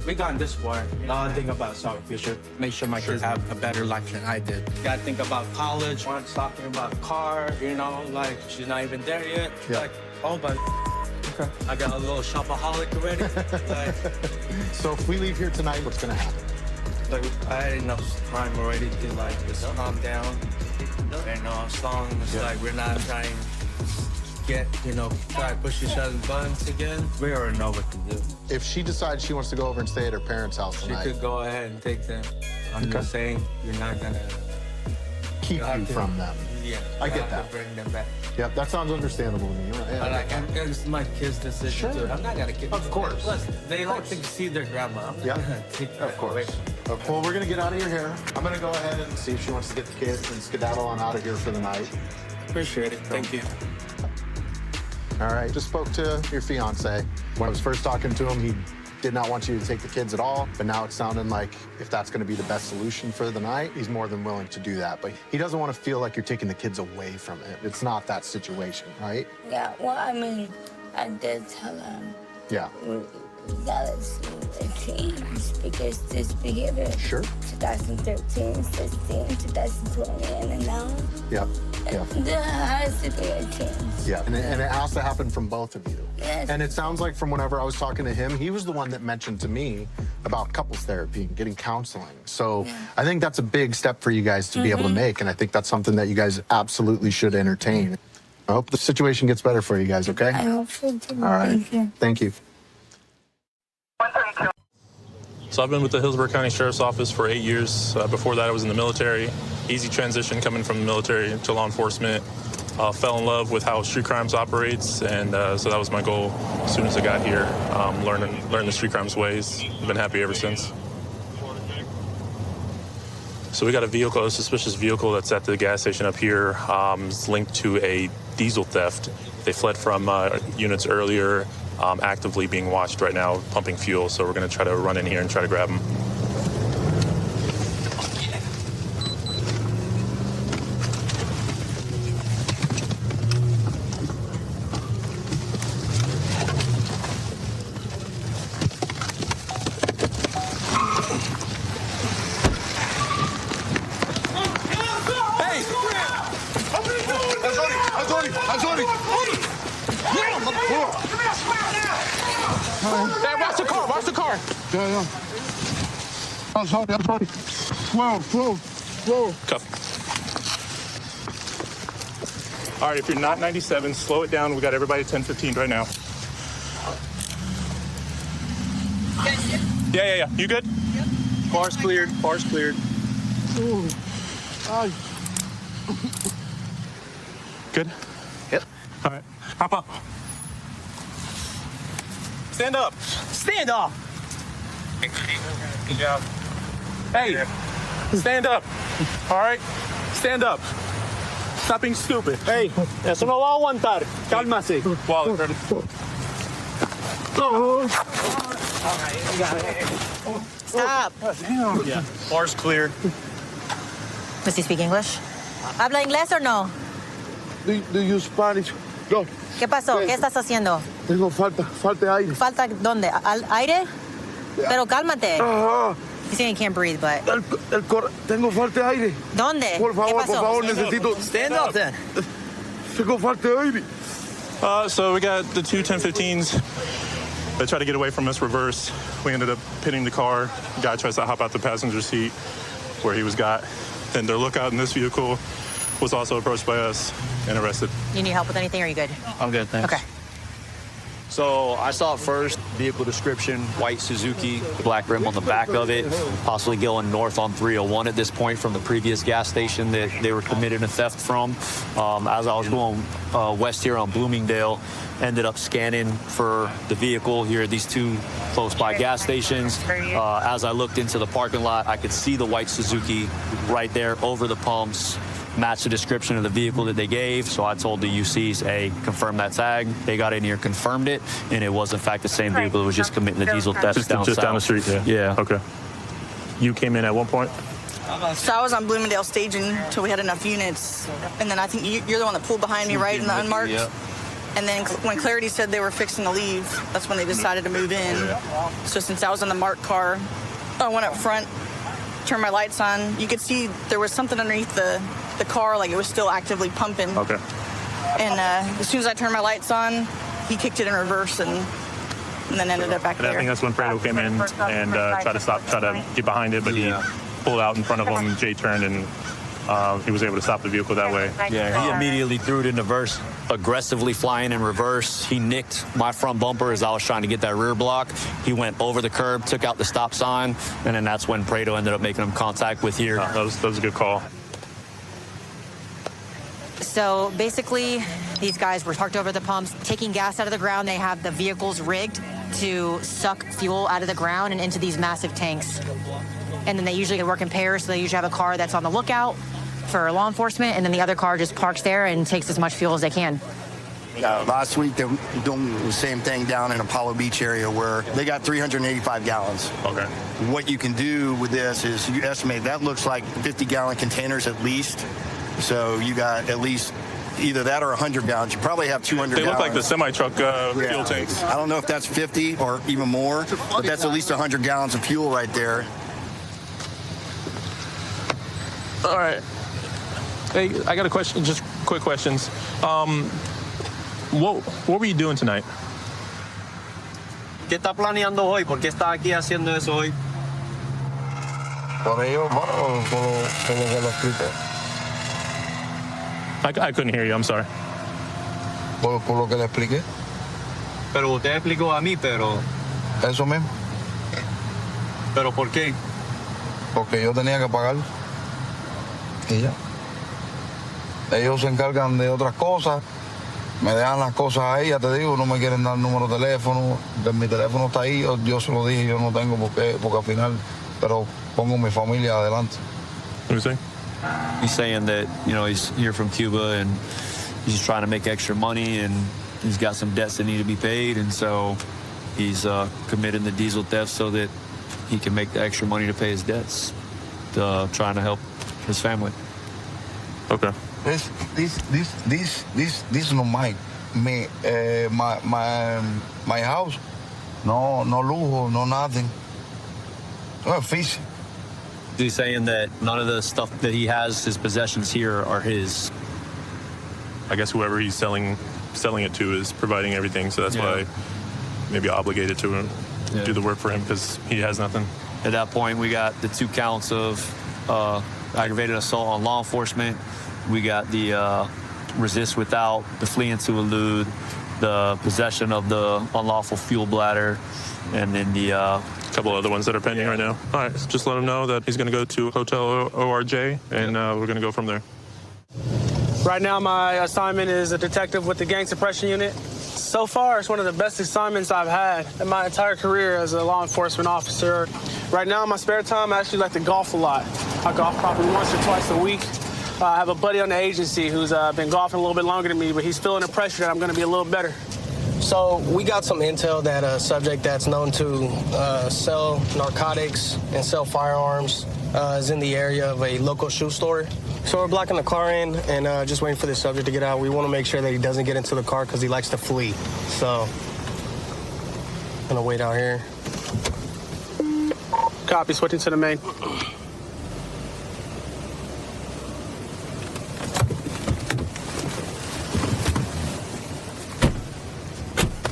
we got this far. Now I think about our future. Make sure my kids have a better life than I did. Gotta think about college. One's talking about car, you know, like she's not even there yet. Yeah. Like, oh, but okay. I got a little shopaholic already. Like, so if we leave here tonight, what's gonna happen? like, I had enough time already to like just calm down. And as long as like we're not trying to get, you know, try to push each other's buttons again, we already know what to do. If she decides she wants to go over and stay at her parents' house tonight, She could go ahead and take them. I'm just saying, you're not gonna keep you from them. Yeah, I get have that. to bring them back. Yep, that sounds understandable to me. Yeah, But like, it's my kids' decision too. I'm not gonna get. Of course. Plus, they like to see their grandma. I'm not gonna take that away. Well, we're gonna get out of your hair. I'm gonna go ahead and see if she wants to get the kids and skedaddle on out of here for the night. Appreciate it. Thank you. All right. Just spoke to your fiance. When I was first talking to him, he did not want you to take the kids at all. But now it's sounding like if that's going to be the best solution for the night, he's more than willing to do that. But he doesn't want to feel like you're taking the kids away from it. It's not that situation, right? Yeah, well, I mean, I did tell him Yeah. we gotta see the change because this behavior. Sure. 2013, 16, 2020, and now. Yep. There has to be a change. Yeah, and it has to happen from both of you. Yes. And it sounds like from whenever I was talking to him, he was the one that mentioned to me about couples therapy and getting counseling. So I think that's a big step for you guys to be able to make, and I think that's something that you guys absolutely should entertain. I hope the situation gets better for you guys, okay? I hope so too. All right. Thank you. Thank you. So I've been with the Hillsborough County Sheriff's Office for 8 years. Before that, I was in the military. Easy transition coming from the military to law enforcement. Fell in love with how street crimes operates, and so that was my goal as soon as I got here, learn the street crimes ways. I've been happy ever since. So we got a suspicious vehicle that's at the gas station up here. It's linked to a diesel theft. They fled from units earlier, actively being watched right now, pumping fuel. So we're going to try to run in here and try to grab them. Hey, watch the car, watch the car. Yeah. I'm sorry. Whoa. Cup. All right, if you're not 97, slow it down. We got everybody at 10:15 right now. Yeah. You good? Yep. Bar's cleared. Good? Yep. All right, hop up. Stand up. Stand up. Good job. Hey, stand up. All right? Stand up. Stop being stupid. Hey, eso no va a aguantar. Cálmase. Wallet. Stop. Yeah. Bar's cleared. Does he speak English? ¿Habla inglés o no? Do you Spanish? No. ¿Qué pasó? ¿Qué estás haciendo? Tengo falta de aire. ¿Falta dónde? ¿Aire? Pero cálmate. He's saying he can't breathe, but... Tengo falta de aire. ¿Dónde? Por favor, necesito... Stand up then. Tengo falta de aire. So we got the two 1015s. They tried to get away from us, reverse. We ended up pitting the car. The guy tries to hop out the passenger seat where he was got. Then their lookout in this vehicle was also approached by us and arrested. You need help with anything, or are you good? I'm good, thanks. Okay. So I saw it first, vehicle description, white Suzuki, black rim on the back of it, possibly going north on 301 at this point from the previous gas station that they were committing a theft from. As I was going west here on Bloomingdale, ended up scanning for the vehicle here at these two close by gas stations. As I looked into the parking lot, I could see the white Suzuki right there over the pumps, matched the description of the vehicle that they gave. So I told the UCs, hey, confirm that tag. They got in here, confirmed it, and it was in fact the same vehicle that was just committing the diesel theft Just down down the street, yeah. Yeah. Okay. You came in at one point? So I was on Bloomingdale staging until we had enough units. And then I think you're the one that pulled behind me, right, in the unmarked? Yep. And then when Clarity said they were fixing to leave, that's when they decided to move in. So since I was in the marked car, I went up front, turned my lights on. You could see there was something underneath the car, like it was still actively pumping. Okay. And as soon as I turned my lights on, he kicked it in reverse and then ended up back And I there. think that's when Prado came in and tried to get behind it, but he pulled out in front of him. Jay turned and he was able to stop the vehicle that way. Yeah, he immediately threw it in reverse, aggressively flying in reverse. He nicked my front bumper as I was trying to get that rear block. He went over the curb, took out the stop sign, and then that's when Prado ended up making him contact with here. That was a good call. So basically, these guys were parked over the pumps, taking gas out of the ground. They have the vehicles rigged to suck fuel out of the ground and into these massive tanks. And then they usually work in pairs, so they usually have a car that's on the lookout for law enforcement, and then the other car just parks there and takes as much fuel as they can. Last week, they were doing the same thing down in Apollo Beach area where they got 385 gallons. Okay. What you can do with this is you estimate that looks like 50-gallon containers at least. So you got at least either that or 100 gallons. You probably have 200 They gallons. look like the semi-truck fuel tanks. I don't know if that's 50 or even more, but that's at least 100 gallons of fuel right there. All right. Hey, I got a question, just quick questions. What were you doing tonight? ¿Qué está planeando hoy? ¿Por qué está aquí haciendo eso hoy? Por ello, bueno, por lo que lo expliqué. I couldn't hear you, I'm sorry. Por lo que le expliqué. Pero usted explicó a mí, pero... Eso mismo. ¿Pero por qué? Porque yo tenía que pagar. Y ya. Ellos se encargan de otras cosas. Me dejan las cosas ahí, ya te digo, no me quieren dar el número de teléfono. Mi teléfono está ahí, yo se lo dije, yo no tengo porque al final, pero pongo mi familia adelante. What are you saying? He's saying that, you know, he's here from Cuba and he's trying to make extra money and he's got some debts that need to be paid, and so he's committing the diesel theft so that he can make the extra money to pay his debts, trying to help his family. Okay. This is not my house. No lujo, no nothing. No fish. He's saying that none of the stuff that he has, his possessions here, are his. I guess whoever he's selling it to is providing everything, so that's why maybe obligated to do the work for him because he has nothing. At that point, we got the 2 counts of aggravated assault on law enforcement. We got the resist without, the flee into elude, the possession of the unlawful fuel bladder, and then the couple other ones that are pending right now. All right, just let him know that he's going to go to Hotel ORJ, and we're going to go from there. Right now, my assignment is a detective with the gang suppression unit. So far, it's one of the best assignments I've had in my entire career as a law enforcement officer. Right now, in my spare time, I actually like to golf a lot. I golf probably once or twice a week. I have a buddy on the agency who's been golfing a little bit longer than me, but he's feeling the pressure that I'm going to be a little better. So we got some intel that a subject that's known to sell narcotics and sell firearms is in the area of a local shoe store. So we're blocking the car in and just waiting for the subject to get out. We want to make sure that he doesn't get into the car because he likes to flee. So I'm going to wait out here. Copy, switching to the main.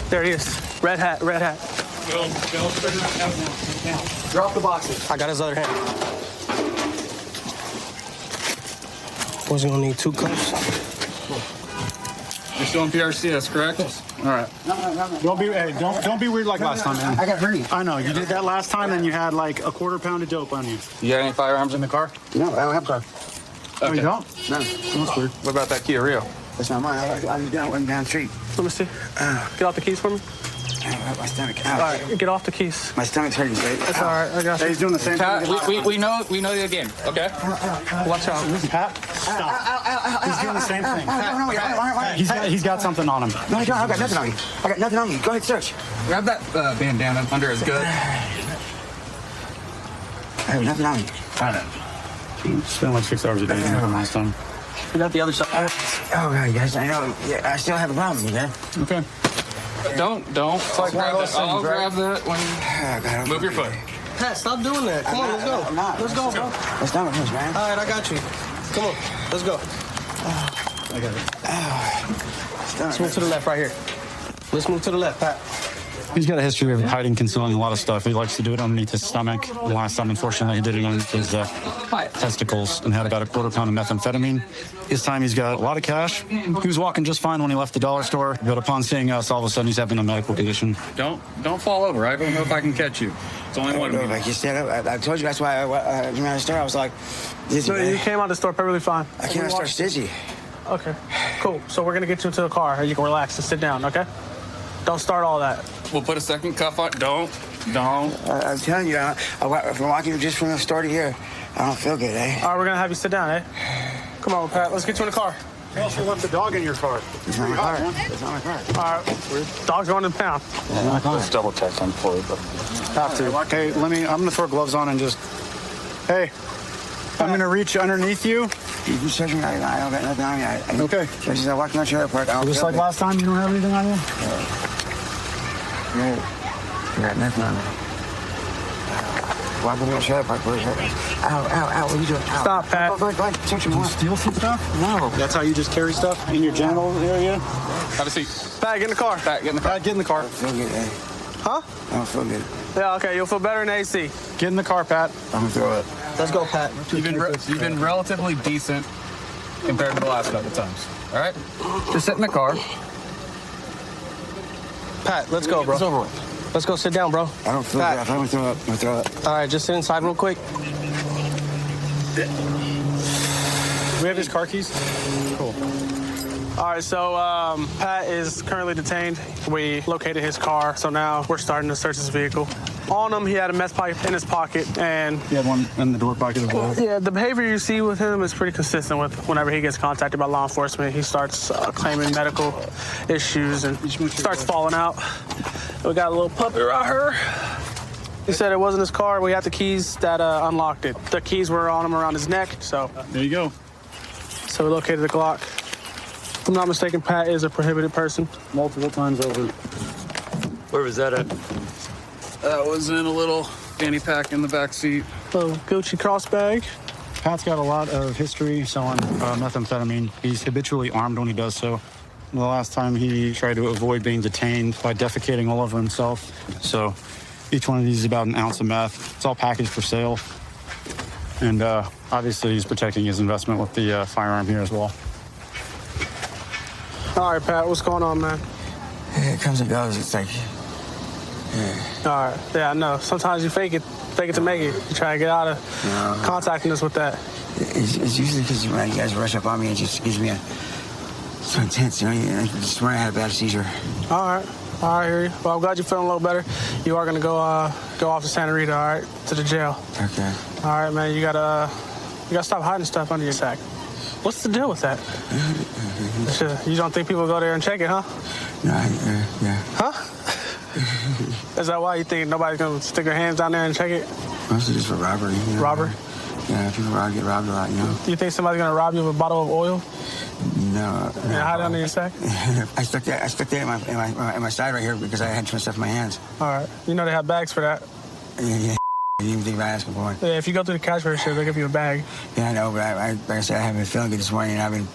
There he is. Red hat, red hat. Drop the boxes. I got his other hand. Was he gonna need 2 cups? You're still in PRCS, correct? Yes. All right. Don't be weird like last time, man. I got hurt. I know you did that last time, and you had like a quarter pound of dope on you. You got any firearms in the car? No, I don't have a car. Oh, you don't? No. That's weird. What about that Kia Rio? That's not mine. I'm down the street. Let me see. Get off the keys for me. My stomach. All right, get off the keys. My stomach's hurting, right? That's all right. I got you. He's doing the same thing. We know the game. Okay. Watch out. Pat, stop. He's doing the same thing. He's got something on him. No, I don't. I got nothing on you. I got nothing on you. Go ahead, search. Grab that bandana under his gut. I have nothing on you. I know. Spent like 6 hours a day last time. We got the other side. Oh, God, yes, I know. Yeah, I still have a problem with that. Okay. Don't. It's like grab that. I'll grab that when you move your foot. Pat, stop doing that. Come on, let's go. Let's go, bro. My stomach hurts, man. All right, I got you. Come on, let's go. I got it. Let's move to the left right here. Let's move to the left, Pat. He's got a history of hiding, concealing a lot of stuff. He likes to do it underneath his stomach. The last time, unfortunately, he did it underneath his testicles and had about a quarter pound of methamphetamine. This time, he's got a lot of cash. He was walking just fine when he left the dollar store, but upon seeing us, all of a sudden, he's having a medical condition. Don't fall over. I don't know if I can catch you. It's only one of you. Like you said, I told you that's why I came out of the store. I was like, dizzy. So you came out of the store perfectly fine. I came out of the store dizzy. Okay, cool. So we're gonna get you into the car, and you can relax and sit down. Okay? Don't start all that. We'll put a second cuff on. Don't. I'm telling you, from walking just from the store to here, I don't feel good, eh? All right, we're gonna have you sit down, eh? Come on, Pat. Let's get you in the car. You also left the dog in your car. It's not my car. It's not my car. All right, dog's going to the pound. Let's double check on for it, but have to. Okay, I'm gonna throw gloves on and just. Hey, I'm gonna reach underneath you. You can search me. I don't got nothing on me. Okay. Just I walked in the trailer park. Just like last time, you don't have anything on you? No. I got nothing on me. Walking in the trailer park. Ow. What are you doing? Ow. Stop, Pat. Go ahead. Search me Did you more. steal some stuff? No. That's how you just carry stuff in your genital area? Have a seat. Pat, get in the car. Pat, get in the car. Pat, get in the car. I don't feel good, eh? Huh? I don't feel good. Yeah, okay. You'll feel better in AC. Get in the car, Pat. I'm gonna throw it. Let's go, Pat. You've been relatively decent compared to the last couple times. All right? Just sit in the car. Pat, let's go, bro. It's over with. Let's go sit down, bro. I don't feel good. I'm gonna throw up. I'm gonna throw up. All right, just sit inside real quick. We have his car keys? Cool. All right, so Pat is currently detained. We located his car, so now we're starting to search his vehicle. On him, he had a meth pipe in his pocket, and He had one in the door pocket as well. yeah, the behavior you see with him is pretty consistent with whenever he gets contacted by law enforcement. He starts claiming medical issues and starts falling out. We got a little puppy right here. He said it wasn't his car. We had the keys that unlocked it. The keys were on him around his neck, so. There you go. So we located the Glock. If I'm not mistaken, Pat is a prohibited person. Multiple times over. Where was that at? That was in a little fanny pack in the back seat. Little Gucci cross bag. Pat's got a lot of history selling methamphetamine. He's habitually armed when he does so. The last time he tried to avoid being detained by defecating all over himself. So each one of these is about an ounce of meth. It's all packaged for sale. And obviously he's protecting his investment with the firearm here as well. All right, Pat, what's going on, man? It comes and goes. It's like, All right, yeah, I know. Sometimes you fake it to make it. You try to get out of contacting us with that. it's usually because when you guys rush up on me, it just gives me so intense, you know. I just when I had a bad seizure. All right, I hear you. Well, I'm glad you're feeling a little better. You are gonna go off to Santa Rita, all right, to the jail. Okay. All right, man. You gotta stop hiding stuff under your sack. What's the deal with that? You don't think people go there and check it, huh? No, yeah. Huh? Is that why you think nobody's gonna stick their hands down there and check it? Mostly just for robbery. You know? Robbery? Yeah, people get robbed a lot, you know. Do you think somebody's gonna rob you of a bottle of oil? No. And hide it under your sack? I stuck that in my side right here because I had some stuff in my hands. All right. You know they have bags for that. Yeah. I didn't even think about asking for one. Yeah, if you go through the cash register, they'll give you a bag. Yeah, I know, but like I said, I haven't been feeling good this morning. I've been,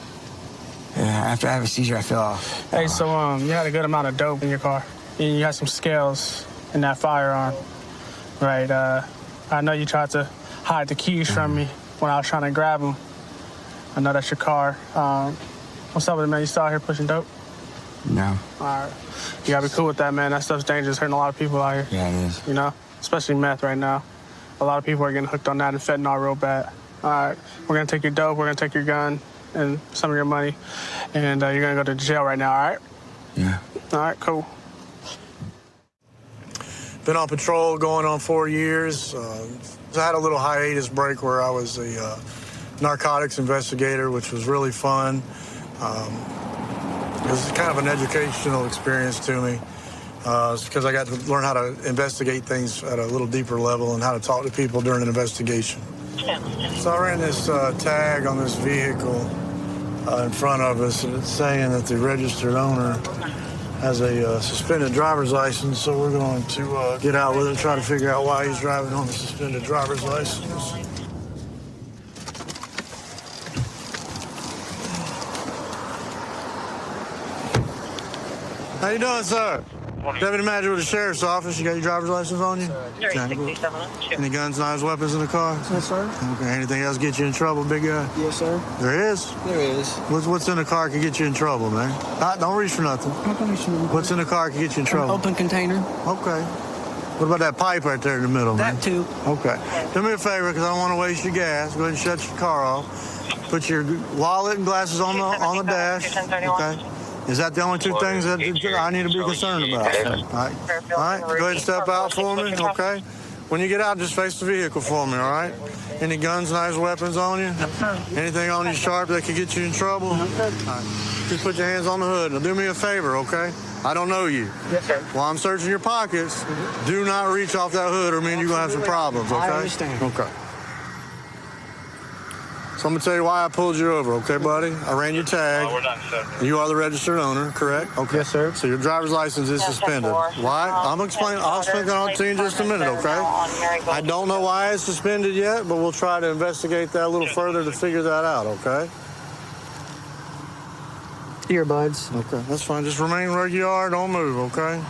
after I have a seizure, I feel off. Hey, so you had a good amount of dope in your car. And you had some scales in that firearm, right? I know you tried to hide the keys from me when I was trying to grab them. I know that's your car. What's up with it, man? You still out here pushing dope? No. All right. You gotta be cool with that, man. That stuff's dangerous, hurting a lot of people out here. Yeah, it is. You know, especially meth right now. A lot of people are getting hooked on that and fentanyl real bad. All right, we're gonna take your dope, we're gonna take your gun and some of your money, and you're gonna go to jail right now, all right? Yeah. All right, cool. Been on patrol going on 4 years. I had a little hiatus break where I was a narcotics investigator, which was really fun. It was kind of an educational experience to me. It's because I got to learn how to investigate things at a little deeper level and how to talk to people during an investigation. So I ran this tag on this vehicle in front of us, and it's saying that the registered owner has a suspended driver's license, so we're going to get out with it and try to figure out why he's driving on a suspended driver's license. How you doing, sir? Deputy Manager with the Sheriff's Office. You got your driver's license on you? Any guns, knives, weapons in the car? Yes, sir. Okay. Anything else get you in trouble, big guy? Yes, sir. There is? There is. What's in the car can get you in trouble, man? Don't reach for nothing. What's in the car can get you in trouble? An open container. Okay. What about that pipe right there in the middle, man? That too. Okay. Do me a favor, because I don't want to waste your gas. Go ahead and shut your car off. Put your wallet and glasses on the dash. Okay. Is that the only two things that I need to be concerned about? All right. All right. Go ahead and step out for me, okay? When you get out, just face the vehicle for me, all right? Any guns, knives, weapons on you? Anything on you sharp that could get you in trouble? All right. Just put your hands on the hood. Now do me a favor, okay? I don't know you. Yes, sir. While I'm searching your pockets, do not reach off that hood or you're going to have some problems, okay? I understand. Okay. So I'm going to tell you why I pulled you over, okay, buddy? I ran your tag. You are the registered owner, correct? Okay. Yes, sir. So your driver's license is suspended. Why? I'll explain that on to you in just a minute, okay? I don't know why it's suspended yet, but we'll try to investigate that a little further to figure that out, okay? Earbuds. Okay, that's fine. Just remain where you are. Don't move, okay?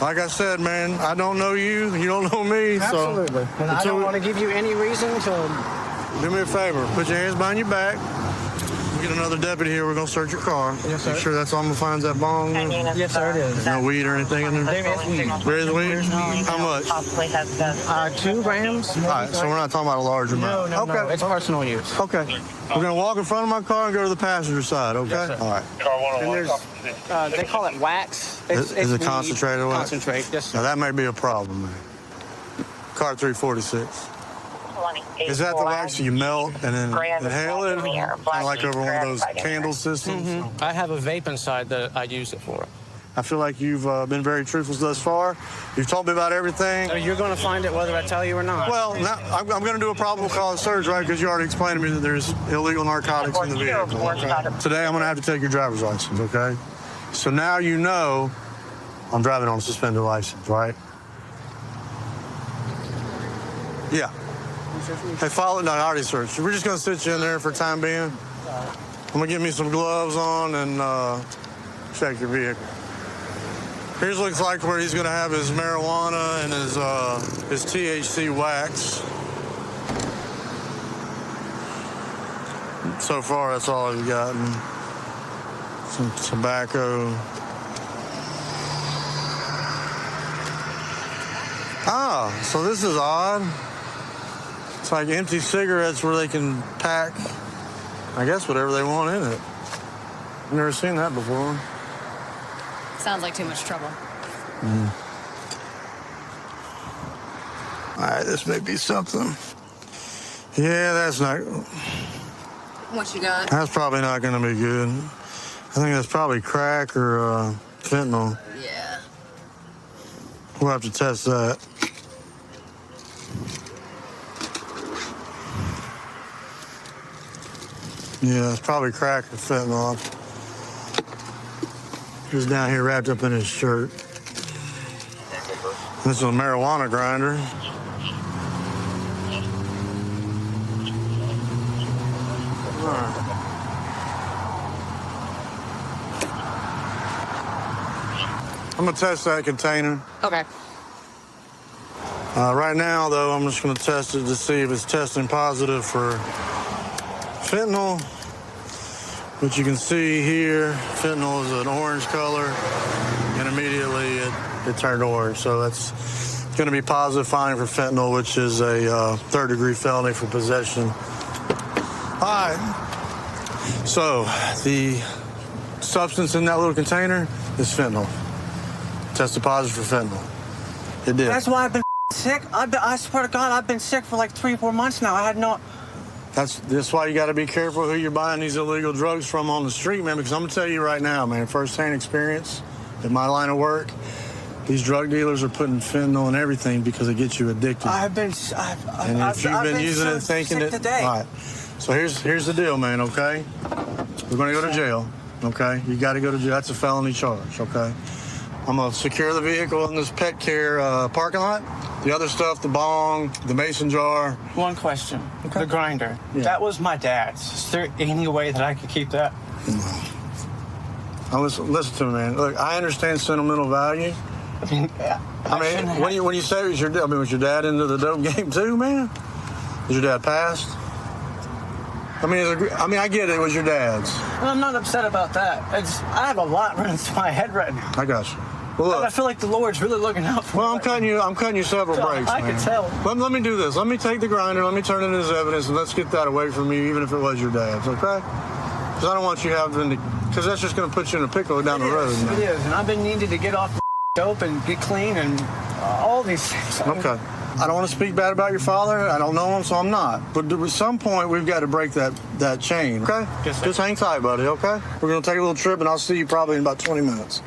Like I said, man, I don't know you. You don't know me. Absolutely. So, And I don't want to give you any reason to... Do me a favor. Put your hands behind your back. We'll get another deputy here. We're going to search your car. Yes, sir. Make sure that's on the finds that bong. Yes, sir, it is. No weed or anything in there? There is weed. There is weed? How much? 2 grams. All right, so we're not talking about a large amount. No, no, it's personal use. Okay. We're going to walk in front of my car and go to the passenger side, okay? Yes, sir. All right. And there's, they call it wax. Is it concentrated wax? Concentrate, yes, sir. Now, that may be a problem, man. Car 346. Is that the wax you melt and then inhale it? Kind of like over one of those candle systems? Mm-hmm. I have a vape inside that I use it for. I feel like you've been very truthful thus far. You've told me about everything. You're going to find it whether I tell you or not. Well, now, I'm going to do a probable cause search, right? Because you already explained to me that there's illegal narcotics in the vehicle. Okay? Today, I'm going to have to take your driver's license, okay? So now you know I'm driving on a suspended license, right? Yeah. Hey, follow. No, I already searched. We're just going to sit you in there for the time being. I'm going to get me some gloves on and check your vehicle. Here's looks like where he's going to have his marijuana and his THC wax. So far, that's all I've gotten. Some tobacco. Ah, so this is odd. It's like empty cigarettes where they can pack, I guess, whatever they want in it. I've never seen that before. Sounds like too much trouble. All right, this may be something. Yeah, that's not. What you got? That's probably not going to be good. I think that's probably crack or fentanyl. Yeah. We'll have to test that. Yeah, it's probably crack or fentanyl. He was down here wrapped up in his shirt. This is a marijuana grinder. All right. I'm gonna test that container. Okay. Right now, though, I'm just gonna test it to see if it's testing positive for fentanyl But you can see here, fentanyl is an orange color, and immediately it turned orange. So that's going to be positive finding for fentanyl, which is a third-degree felony for possession. All right. So the substance in that little container is fentanyl. Tested positive for fentanyl. It did. That's why I've been sick. I swear to God, I've been sick for like 3 or 4 months now. I had no... That's why you got to be careful who you're buying these illegal drugs from on the street, man, because I'm going to tell you right now, man, firsthand experience in my line of work, these drug dealers are putting fentanyl in everything because it gets you addicted. I've been using it thinking sick that... today. All right. So here's the deal, man, okay? We're going to go to jail, okay? You got to go to jail. That's a felony charge, okay? I'm going to secure the vehicle in this pet care parking lot. The other stuff, the bong, the mason jar. One question. Okay. The grinder. Yeah. That was my dad's. Is there any way that I could keep that? Now listen to me, man. Look, I understand sentimental value. When you say was your dad into the dope game too, man? Was your dad passed? I get it. It was your dad's. Well, I'm not upset about that. I have a lot running through my head right now. I got you. Well, look, I feel like the Lord's really looking out for me. Well, I'm cutting you several breaks, I man. can tell. Let me do this. Let me take the grinder. Let me turn it in as evidence, and let's get that away from you, even if it was your dad's, okay? Because I don't want you having to... Because that's just going to put you in a pickle down the road. It is, and I've been needing to get off the dope and get clean and all these things. Okay. I don't want to speak bad about your father. I don't know him, so I'm not. But at some point, we've got to break that chain, okay? Yes, sir. Just hang tight, buddy, okay? We're going to take a little trip, and I'll see you probably in about 20 minutes.